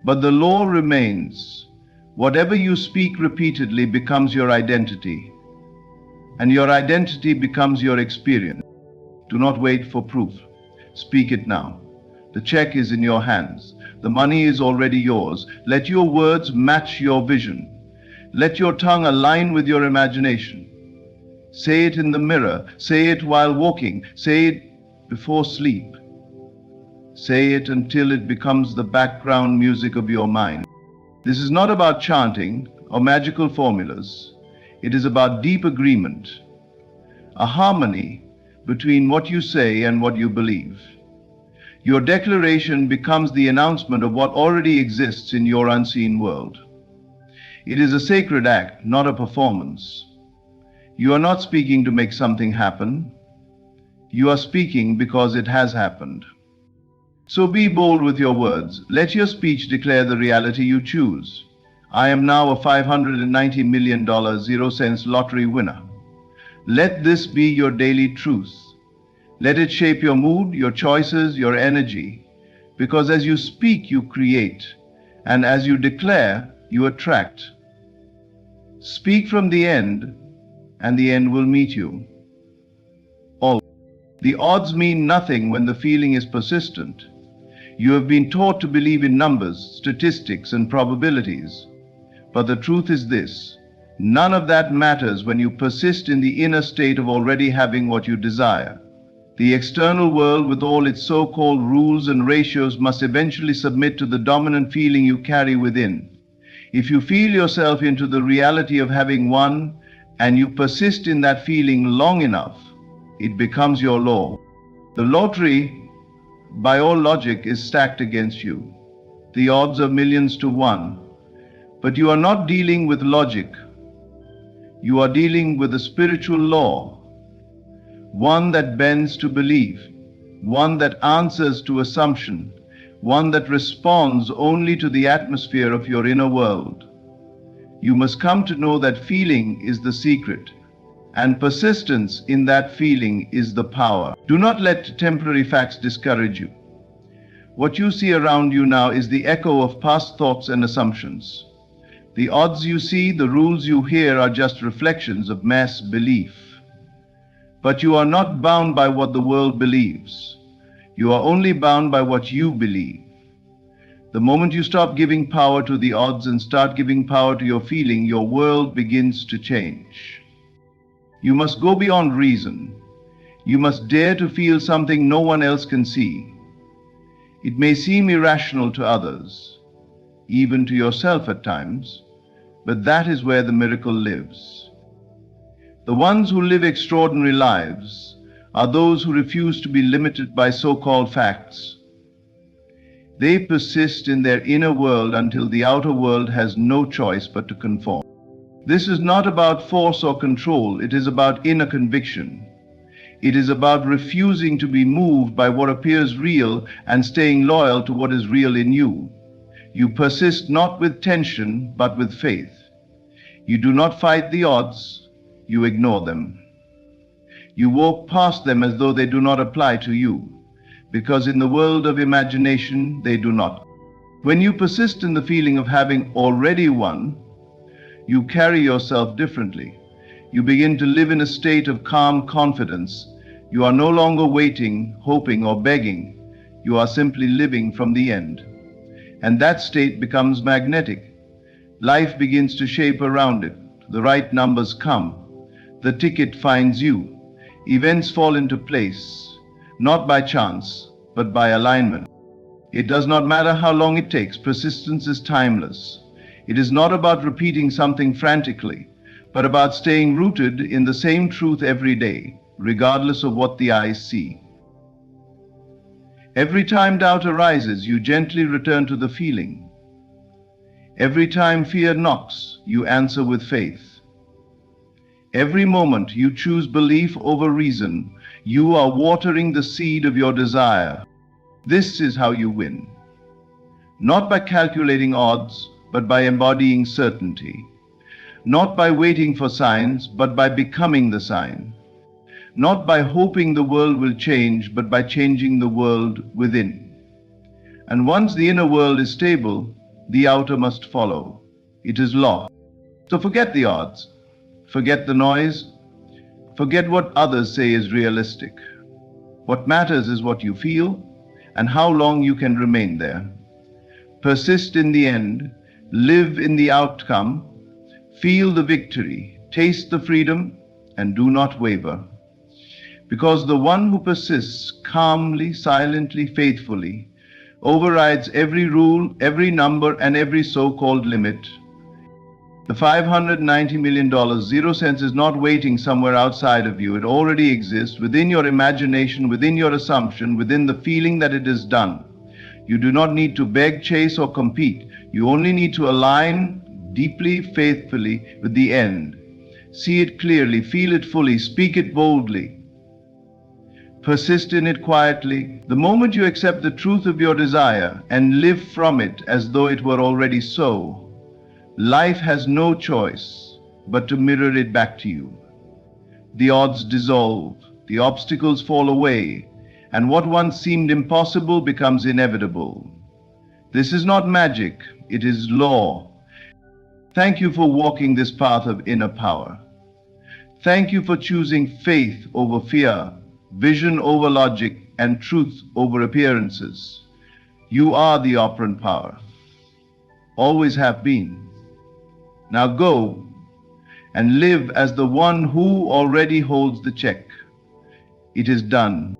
But the law remains. Whatever you speak repeatedly becomes your identity, and your identity becomes your experience. Do not wait for proof. Speak it now. The check is in your hands. The money is already yours. Let your words match your vision. Let your tongue align with your imagination. Say it in the mirror. Say it while walking. Say it before sleep. Say it until it becomes the background music of your mind. This is not about chanting or magical formulas. It is about deep agreement, a harmony between what you say and what you believe. Your declaration becomes the announcement of what already exists in your unseen world. It is a sacred act, not a performance. You are not speaking to make something happen. You are speaking because it has happened. So be bold with your words. Let your speech declare the reality you choose. I am now a $590 million 0-cent lottery winner. Let this be your daily truth. Let it shape your mood, your choices, your energy. Because as you speak, you create. And as you declare, you attract. Speak from the end, and the end will meet you. The odds mean nothing when the feeling is persistent. You have been taught to believe in numbers, statistics, and probabilities. But the truth is this: none of that matters when you persist in the inner state of already having what you desire. The external world, with all its so-called rules and ratios, must eventually submit to the dominant feeling you carry within. If you feel yourself into the reality of having won, and you persist in that feeling long enough, it becomes your law. The lottery, by all logic, is stacked against you. The odds are millions to one. But you are not dealing with logic. You are dealing with a spiritual law, one that bends to belief, one that answers to assumption, one that responds only to the atmosphere of your inner world. You must come to know that feeling is the secret, and persistence in that feeling is the power. Do not let temporary facts discourage you. What you see around you now is the echo of past thoughts and assumptions. The odds you see, the rules you hear are just reflections of mass belief. But you are not bound by what the world believes. You are only bound by what you believe. The moment you stop giving power to the odds and start giving power to your feeling, your world begins to change. You must go beyond reason. You must dare to feel something no one else can see. It may seem irrational to others, even to yourself at times, but that is where the miracle lives. The ones who live extraordinary lives are those who refuse to be limited by so-called facts. They persist in their inner world until the outer world has no choice but to conform. This is not about force or control. It is about inner conviction. It is about refusing to be moved by what appears real and staying loyal to what is real in you. You persist not with tension, but with faith. You do not fight the odds, you ignore them. You walk past them as though they do not apply to you, because in the world of imagination, they do not. When you persist in the feeling of having already won, you carry yourself differently. You begin to live in a state of calm confidence. You are no longer waiting, hoping, or begging. You are simply living from the end. And that state becomes magnetic. Life begins to shape around it. The right numbers come. the ticket finds you. Events fall into place, not by chance, but by alignment. It does not matter how long it takes. Persistence is timeless. It is not about repeating something frantically, but about staying rooted in the same truth every day, regardless of what the eyes see. Every time doubt arises, you gently return to the feeling. Every time fear knocks, you answer with faith. Every moment you choose belief over reason, you are watering the seed of your desire. This is how you win. Not by calculating odds, but by embodying certainty. Not by waiting for signs, but by becoming the sign. Not by hoping the world will change, but by changing the world within. And once the inner world is stable, the outer must follow. It is law. So forget the odds. Forget the noise. Forget what others say is realistic. What matters is what you feel and how long you can remain there. Persist in the end. Live in the outcome. Feel the victory. Taste the freedom and do not waver. Because the one who persists calmly, silently, faithfully, overrides every rule, every number, and every so-called limit. The $590 million 0 cents is not waiting somewhere outside of you. It already exists within your imagination, within your assumption, within the feeling that it is done. You do not need to beg, chase, or compete. You only need to align deeply, faithfully with the end. See it clearly, feel it fully, speak it boldly. Persist in it quietly. The moment you accept the truth of your desire and live from it as though it were already so, life has no choice but to mirror it back to you. The odds dissolve, the obstacles fall away, and what once seemed impossible becomes inevitable. This is not magic, it is law. Thank you for walking this path of inner power. Thank you for choosing faith over fear, vision over logic, and truth over appearances. You are the operant power. Always have been. Now go and live as the one who already holds the check. It is done.